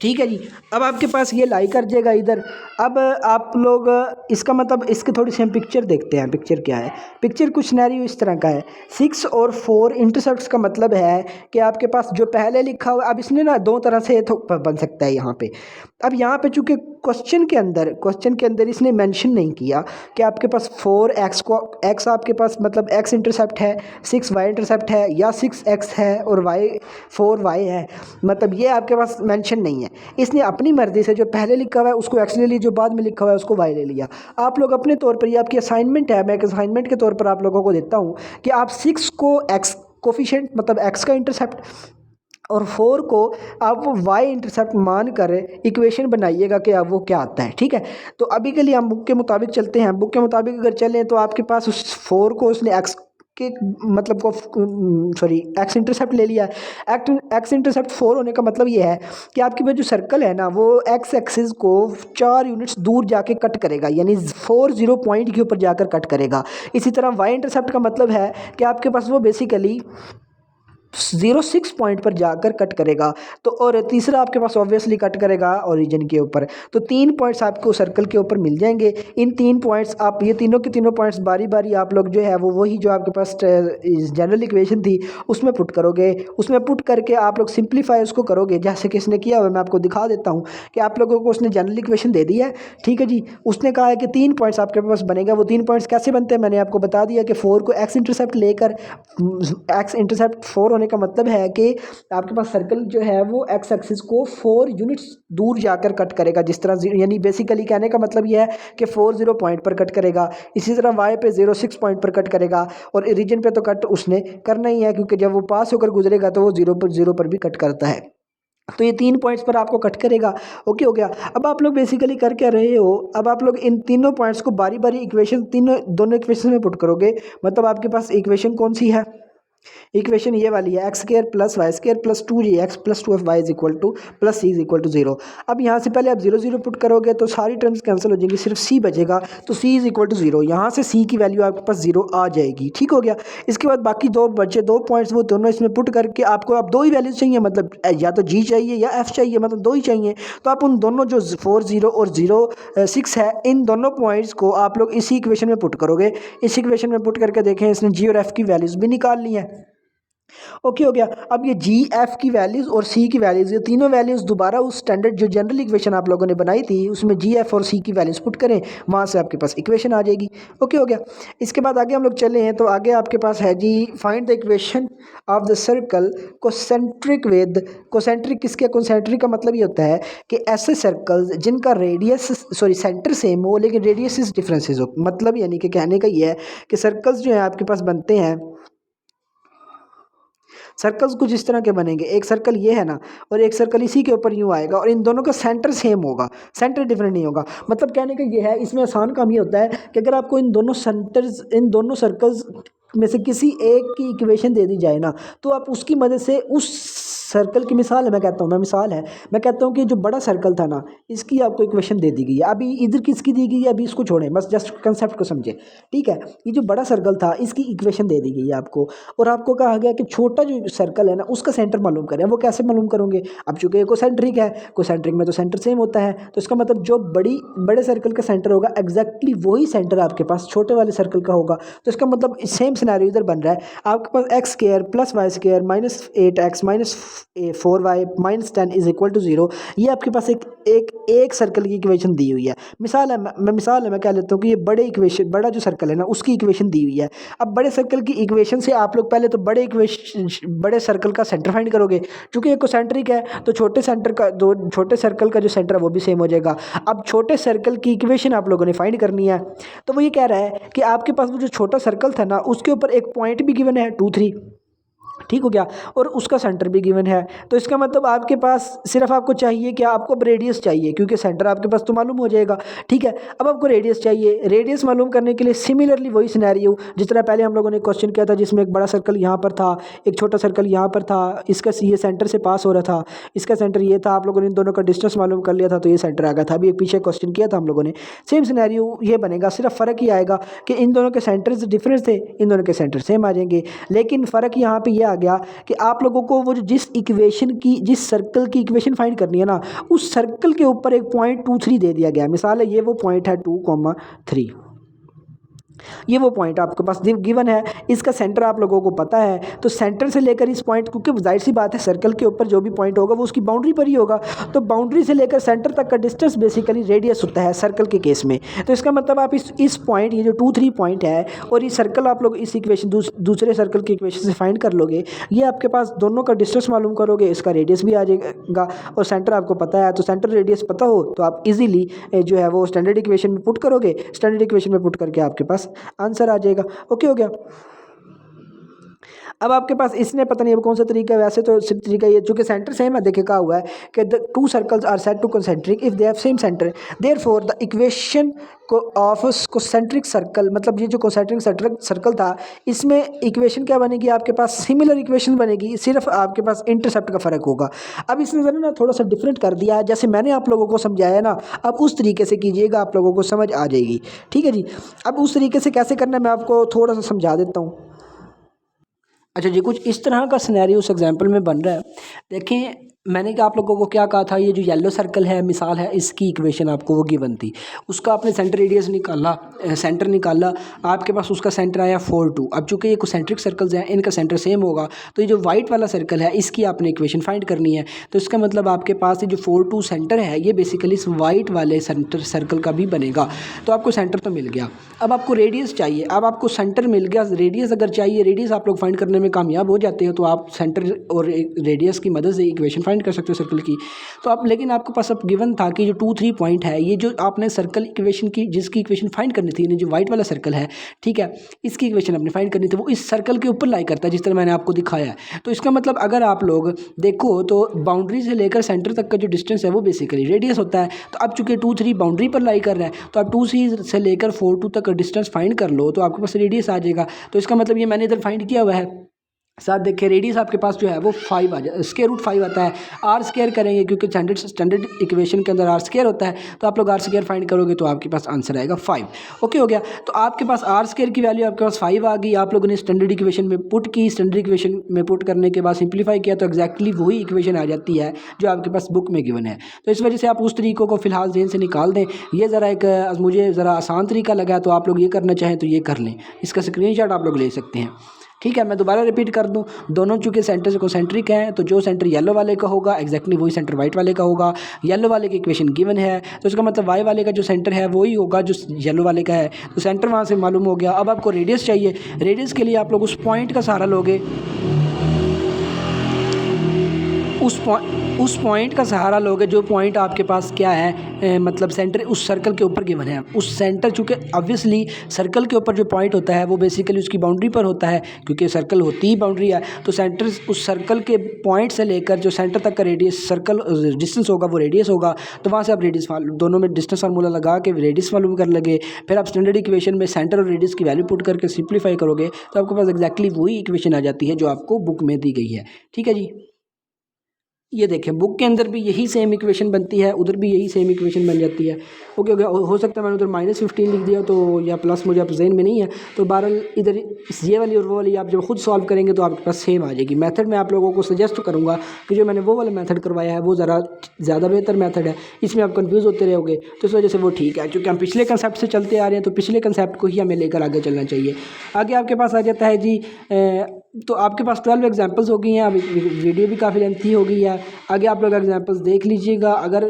ठीक है जी, अब आपके पास ये लाई कर जाएगा इधर। अब आप लोग इसका मतलब इसके थोड़ी सी हम पिक्चर देखते हैं। पिक्चर क्या है? पिक्चर कुछ सिनेरियो इस तरह का है। 6 और 4 इंटरसेप्ट्स का मतलब है कि आपके पास जो पहले लिखा हुआ, अब इसने ना दो तरह से तो बन सकता है यहाँ पे। अब यहाँ पे चूंकि क्वेश्चन के अंदर इसने मेंशन नहीं किया कि आपके पास 4x को x आपके पास मतलब x इंटरसेप्ट है, 6y इंटरसेप्ट है, या 6x है और y 4y है, मतलब ये आपके पास मेंशन नहीं है। इसने अपनी मर्जी से जो पहले लिखा हुआ है उसको x ले लिया, जो बाद में लिखा हुआ है उसको y ले लिया। आप लोग अपने तौर पर, ये आपकी असाइनमेंट है, मैं एक असाइनमेंट के तौर पर आप लोगों को देता हूँ कि आप 6 को x कोफिशिएंट मतलब x का इंटरसेप्ट और 4 को आप y इंटरसेप्ट मान कर इक्वेशन बनाइएगा कि अब वो क्या आता है, ठीक है। तो अभी के लिए हम बुक के मुताबिक चलते हैं। बुक के मुताबिक अगर चलें तो आपके पास उस 4 को उसने x के मतलब को सॉरी x इंटरसेप्ट ले लिया। x इंटरसेप्ट 4 होने का मतलब ये है कि आपके पास जो सर्कल है ना वो x एक्सिस को 4 यूनिट्स दूर जाके कट करेगा, यानी 40 पॉइंट के ऊपर जाकर कट करेगा। इसी तरह y इंटरसेप्ट का मतलब है कि आपके पास वो बेसिकली 06 पॉइंट पर जाकर कट करेगा। तो और तीसरा आपके पास ऑब्वियसली कट करेगा ओरिजिन के ऊपर। तो 3 पॉइंट्स आपको सर्कल के ऊपर मिल जाएंगे। इन 3 पॉइंट्स आप ये तीनों के तीनों पॉइंट्स बारी बारी आप लोग जो है वो वही जो आपके पास जनरल इक्वेशन थी उसमें पुट करोगे। उसमें पुट करके आप लोग सिंप्लीफाई उसको करोगे जैसे कि इसने किया हुआ। मैं आपको दिखा देता हूँ कि आप लोगों को उसने जनरल इक्वेशन दे दी है, ठीक है जी। उसने कहा है कि 3 पॉइंट्स आपके पास बनेगा। वो 3 पॉइंट्स कैसे बनते हैं मैंने आपको बता दिया कि 4 को एक्स इंटरसेप्ट लेकर, एक्स इंटरसेप्ट 4 होने का मतलब है कि आपके पास सर्कल जो है वो एक्स एक्सिस को 4 यूनिट्स दूर जाकर कट करेगा, जिस तरह यानी बेसिकली कहने का मतलब यह है कि 40 पॉइंट पर कट करेगा। इसी तरह वाई पे 06 पॉइंट पर कट करेगा और रीजन पे तो कट उसने करना ही है क्योंकि जब वो पास होकर गुजरेगा तो वो 0 पर भी कट करता है। तो ये 3 पॉइंट्स पर आपको कट करेगा। ओके हो गया। अब आप लोग बेसिकली कर क्या रहे हो, अब आप लोग इन तीनों पॉइंट्स को बारी बारी इक्वेशन दोनों इक्वेशन में पुट करोगे। मतलब आपके पास इक्वेशन कौन सी है? इक्वेशन ये वाली है, x square plus Y square plus 2gx plus 2fy is equal to plus C is equal to 0। अब यहाँ से पहले आप 0 पुट करोगे तो सारी टर्म्स कैंसिल हो जाएंगी, सिर्फ सी बचेगा। तो सी इज इक्वल टू 0, यहाँ से सी की वैल्यू आपके पास 0 आ जाएगी। ठीक हो गया। इसके बाद बाकी दो बचे 2 पॉइंट्स, वो दोनों इसमें पुट करके आपको अब 2 ही वैल्यूज चाहिए, मतलब या तो जी चाहिए या एफ चाहिए, मतलब 2 ही चाहिए। तो आप उन दोनों जो 40 और 06 है इन दोनों पॉइंट्स को आप लोग इसी इक्वेशन में पुट करोगे। इस इक्वेशन में पुट करके देखें, इसने जी और एफ की वैल्यूज भी निकाल ली है। ओके हो गया। अब ये जी एफ की वैल्यूज़ और सी की वैल्यूज़, ये तीनों वैल्यूज़ दोबारा उस स्टैंडर्ड जो जनरल इक्वेशन आप लोगों ने बनाई थी उसमें जी एफ और सी की वैल्यूज़ पुट करें, वहाँ से आपके पास इक्वेशन आ जाएगी। ओके हो गया। इसके बाद आगे हम लोग चले हैं तो आगे आपके पास है जी find the equation of the circle concentric with. Concentric किसके? कोसेंट्रिक का मतलब ये होता है कि ऐसे सर्कल्स जिनका रेडियस सेंटर सेम हो लेकिन रेडियस डिफरेंसेस हो। मतलब यानी कि कहने का ये है कि सर्कल्स जो है आपके पास बनते हैं, सर्कल्स कुछ इस तरह के बनेंगे। एक सर्कल ये है ना और एक सर्कल इसी के ऊपर यूँ आएगा और इन दोनों का सेंटर सेम होगा, सेंटर डिफरेंट नहीं होगा। मतलब कहने का ये है, इसमें आसान काम ये होता है कि अगर आपको इन दोनों सर्कल्स में से किसी एक की इक्वेशन दे दी जाए ना तो आप उसकी मदद से उस सर्कल की मिसाल है, मैं कहता हूँ कि जो बड़ा सर्कल था ना इसकी आपको इक्वेशन दे दी गई है। अभी इधर किसकी दी गई है अभी इसको छोड़ें, बस जस्ट कंसेप्ट को समझे, ठीक है। ये जो बड़ा सर्कल था इसकी इक्वेशन दे दी गई है आपको और आपको कहा गया कि छोटा जो सर्कल है ना उसका सेंटर मालूम करें। वो कैसे मालूम करोगे? अब चूंकि कोसेंट्रिक है, कोसेंट्रिक में तो सेंटर सेम होता है, तो इसका मतलब जो बड़े सर्कल का सेंटर होगा एग्जैक्टली वही सेंटर आपके पास छोटे वाले सर्कल का होगा। तो इसका मतलब सेम सिनेरियो इधर बन रहा है। आपके पास x square plus Y square minus 8x minus 4y minus 10 is equal to 0। ये आपके पास एक सर्कल की इक्वेशन दी हुई है। मिसाल है मैं कह लेता हूँ कि ये बड़ा जो सर्कल है ना उसकी इक्वेशन दी हुई है। अब बड़े सर्कल की इक्वेशन से आप लोग पहले तो बड़े सर्कल का सेंटर फाइंड करोगे। चूंकि ये कोसेंट्रिक है तो छोटे सर्कल का जो सेंटर है वो भी सेम हो जाएगा। अब छोटे सर्कल की इक्वेशन आप लोगों ने फाइंड करनी है। तो वो ये कह रहा है कि आपके पास वो जो छोटा सर्कल था ना उसके ऊपर एक पॉइंट भी गिवन है 2 3, ठीक हो गया, और उसका सेंटर भी गिवन है। तो इसका मतलब आपके पास सिर्फ आपको चाहिए क्या, आपको अब रेडियस चाहिए, क्योंकि सेंटर आपके पास तो मालूम हो जाएगा। ठीक है, अब आपको रेडियस चाहिए। रेडियस मालूम करने के लिए सिमिलरली वही सिनेरियो जिस तरह पहले हम लोगों ने क्वेश्चन किया था, जिसमें एक बड़ा सर्कल यहाँ पर था, एक छोटा सर्कल यहाँ पर था, इसका ये सेंटर से पास हो रहा था, इसका सेंटर ये था, आप लोगों ने इन दोनों का डिस्टेंस मालूम कर लिया था तो ये सेंटर आ गया था। अभी एक पीछे क्वेश्चन किया था हम लोगों ने, सेम सिनेरियो ये बनेगा, सिर्फ फ़र्क ही आएगा कि इन दोनों के सेंटर्स डिफरेंस थे, इन दोनों के सेंटर सेम आ जाएंगे। लेकिन फ़र्क यहाँ पे ये आ गया कि आप लोगों को वो जिस इक्वेशन की, जिस सर्कल की इक्वेशन फाइंड करनी है ना, उस सर्कल के ऊपर एक पॉइंट 2 3 दे दिया गया। मिसाल है, ये वो पॉइंट है 2,3, ये वो पॉइंट आपके पास गिवन है, इसका सेंटर आप लोगों को पता है। तो सेंटर से लेकर इस पॉइंट, क्योंकि जाहिर सी बात है सर्कल के ऊपर जो भी पॉइंट होगा वो उसकी बाउंड्री पर ही होगा, तो बाउंड्री से लेकर सेंटर तक का डिस्टेंस बेसिकली रेडियस होता है सर्कल के केस में। तो इसका मतलब आप इस पॉइंट, ये जो 2 3 पॉइंट है और ये सर्कल आप लोग इस इक्वेशन दूसरे सर्कल की इक्वेशन से फाइंड कर लोगे, ये आपके पास दोनों का डिस्टेंस मालूम करोगे, इसका रेडियस भी आ जाएगा और सेंटर आपको पता है। तो सेंटर रेडियस पता हो तो आप इजीली जो है वो स्टैंडर्ड इक्वेशन में पुट करोगे, स्टैंडर्ड इक्वेशन में पुट करके आपके पास आंसर आ जाएगा। ओके हो गया। अब आपके पास इसने पता नहीं अब कौन सा तरीका है, वैसे तो सिर्फ तरीका ये, चूंकि सेंटर सेम है, देखिए कहा हुआ है कि the two circles are said to concentric if they have same centre, therefore the equation को ऑफ कंसेंट्रिक सर्कल, मतलब ये जो कंसेंट्रिक सर्कल था, इसमें इक्वेशन क्या बनेगी आपके पास, सिमिलर इक्वेशन बनेगी, सिर्फ आपके पास इंटरसेप्ट का फ़र्क होगा। अब इसने ज़रा ना थोड़ा सा डिफरेंट कर दिया है, जैसे मैंने आप लोगों को समझाया ना, अब उस तरीके से कीजिएगा, आप लोगों को समझ आ जाएगी। ठीक है जी। अब उस तरीके से कैसे करना है मैं आपको थोड़ा सा समझा देता हूँ। अच्छा जी, कुछ इस तरह का सिनेरियो उस एग्जांपल में बन रहा है। देखें, मैंने कि आप लोगों को क्या कहा था, ये जो येलो सर्कल है मिसाल है, इसकी इक्वेशन आपको वो गिवन थी, उसका आपने सेंटर रेडियस निकाला, सेंटर निकाला, आपके पास उसका सेंटर आया 4 2। अब चूंकि ये कंसेंट्रिक सर्कल्स हैं, इनका सेंटर सेम होगा, तो ये जो वाइट वाला सर्कल है इसकी आपने इक्वेशन फाइंड करनी है। तो इसका मतलब आपके पास ये जो 4 2 सेंटर है, ये बेसिकली इस वाइट वाले सेंटर सर्कल का भी बनेगा। तो आपको सेंटर तो मिल गया, अब आपको रेडियस चाहिए। अब आपको सेंटर मिल गया, रेडियस अगर चाहिए, रेडियस आप लोग फाइंड करने में कामयाब हो जाते हो तो आप सेंटर और रेडियस की मदद से इक्वेशन फाइंड कर सकते हो सर्कल की। तो आप, लेकिन आपके पास अब गिवन था कि जो 2 3 पॉइंट है, ये जो आपने सर्कल इक्वेशन की, जिसकी इक्वेशन फाइंड करनी थी, जो वाइट वाला सर्कल है, ठीक है, इसकी इक्वेशन आपने फाइंड करनी थी, वो इस सर्कल के ऊपर लाई करता है जिस तरह मैंने आपको दिखाया है। तो इसका मतलब अगर आप लोग देखो तो बाउंड्री से लेकर सेंटर तक का जो डिस्टेंस है वो बेसिकली रेडियस होता है। तो अब चूंकि 2 3 बाउंड्री पर लाई कर रहा है, तो आप 2 3 से लेकर 4 2 तक का डिस्टेंस फाइंड कर लो तो आपके पास रेडियस आ जाएगा। तो इसका मतलब ये मैंने इधर फाइंड किया हुआ है, साथ देखिए रेडियस आपके पास जो है वो 5 आ जाए, स्क्वायर रूट 5 आता है। आर स्क्वायर करेंगे क्योंकि स्टैंडर्ड इक्वेशन के अंदर आर स्क्वायर होता है, तो आप लोग आर स्क्वायर फाइंड करोगे तो आपके पास आंसर आएगा 5। ओके हो गया। तो आपके पास आर स्क्वायर की वैल्यू आपके पास 5 आ गई, आप लोगों ने स्टैंडर्ड इक्वेशन में पुट की, स्टैंडर्ड इक्वेशन में पुट करने के बाद सिंप्लीफाई किया तो एक्जैक्टली वही इक्वेशन आ जाती है जो आपके पास बुक में गिवन है। तो इस वजह से आप उस तरीकों को फिलहाल ज़हन से निकाल दें। ये ज़रा एक मुझे ज़रा आसान तरीका लगा, तो आप लोग ये करना चाहें तो ये कर लें, इसका स्क्रीनशॉट आप लोग ले सकते हैं। ठीक है, मैं दोबारा रिपीट कर दूं, दोनों चूंकि सेंटर से कंसेंट्रिक हैं, तो जो सेंटर येलो वाले का होगा एक्जैक्टली वही सेंटर वाइट वाले का होगा। येलो वाले की इक्वेशन गिवन है, तो इसका मतलब वाई वाले का जो सेंटर है वही होगा जो येलो वाले का है। तो सेंटर वहाँ से मालूम हो गया। अब आपको रेडियस चाहिए, रेडियस के लिए आप लोग उस पॉइंट का सहारा लोगे, उस पॉइंट का सहारा लोगे जो पॉइंट आपके पास क्या है, मतलब सेंटर उस सर्कल के ऊपर गिवन है। उस सेंटर, चूँकि ऑब्वियसली सर्कल के ऊपर जो पॉइंट होता है वो बेसिकली उसकी बाउंड्री पर होता है, क्योंकि सर्कल होती ही बाउंड्री है। तो सेंटर, उस सर्कल के पॉइंट से लेकर जो सेंटर तक का रेडियस, सर्कल डिस्टेंस होगा वो रेडियस होगा। तो वहाँ से आप रेडियस, दोनों में डिस्टेंस फार्मूला लगा के रेडियस मालूम कर लगे, फिर आप स्टैंडर्ड इक्वेशन में सेंटर और रेडियस की वैल्यू पुट करके सिंप्लीफाई करोगे तो आपके पास एक्जैक्टली वही इक्वेशन आ जाती है जो आपको बुक में दी गई है। ठीक है जी। ये देखें, बुक के अंदर भी यही सेम इक्वेशन बनती है, उधर भी यही सेम इक्वेशन बन जाती है। ओके हो सकता है मैंने उधर -15 लिख दिया तो, या प्लस, मुझे अब जहन में नहीं है। तो बहरहाल इधर ये वाली और वो वाली आप जब खुद सॉल्व करेंगे तो आपके पास सेम आ जाएगी। मेथड मैं आप लोगों को सजेस्ट करूँगा कि जो मैंने वो वाला मेथड करवाया है वो ज़रा ज़्यादा बेहतर मेथड है, इसमें आप कन्फ्यूज़ होते रहोगे, तो इस वजह से वो ठीक है। क्योंकि हम पिछले कंसेप्ट से चलते आ रहे हैं तो पिछले कंसेप्ट को ही हमें लेकर आगे चलना चाहिए। आगे आपके पास आ जाता है जी, तो आपके पास 12 एग्जांपल्स हो गई हैं। अब वीडियो भी काफ़ी लेंथी हो गई है, आगे आप लोग एग्जांपल्स देख लीजिएगा। अगर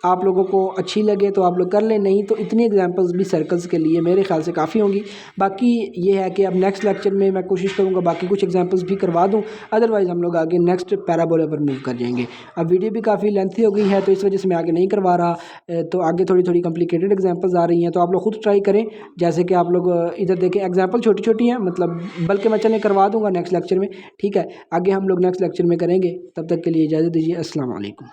आप लोगों को अच्छी लगे तो आप लोग कर लें, नहीं तो इतनी एग्जांपल्स भी सर्कल्स के लिए मेरे ख्याल से काफ़ी होंगी। बाकी ये है कि अब नेक्स्ट लेक्चर में मैं कोशिश करूँगा बाकी कुछ एग्जांपल्स भी करवा दूँ, अदरवाइज़ हम लोग आगे नेक्स्ट पैराबोला पर मूव कर जाएंगे। अब वीडियो भी काफ़ी लेंथी हो गई है तो इस वजह से मैं आगे नहीं करवा रहा, तो आगे थोड़ी थोड़ी कॉम्प्लिकेटेड एग्जांपल्स आ रही हैं, तो आप लोग खुद ट्राई करें। जैसे कि आप लोग इधर देखें, एग्जांपल छोटी छोटी हैं, मतलब बल्कि मैं चलें करवा दूँगा नेक्स्ट लेक्चर में, ठीक है। आगे हम लोग नेक्स्ट लेक्चर में करेंगे, तब तक के लिए इजाज़त दीजिए। अस्सलाम वालेकुम।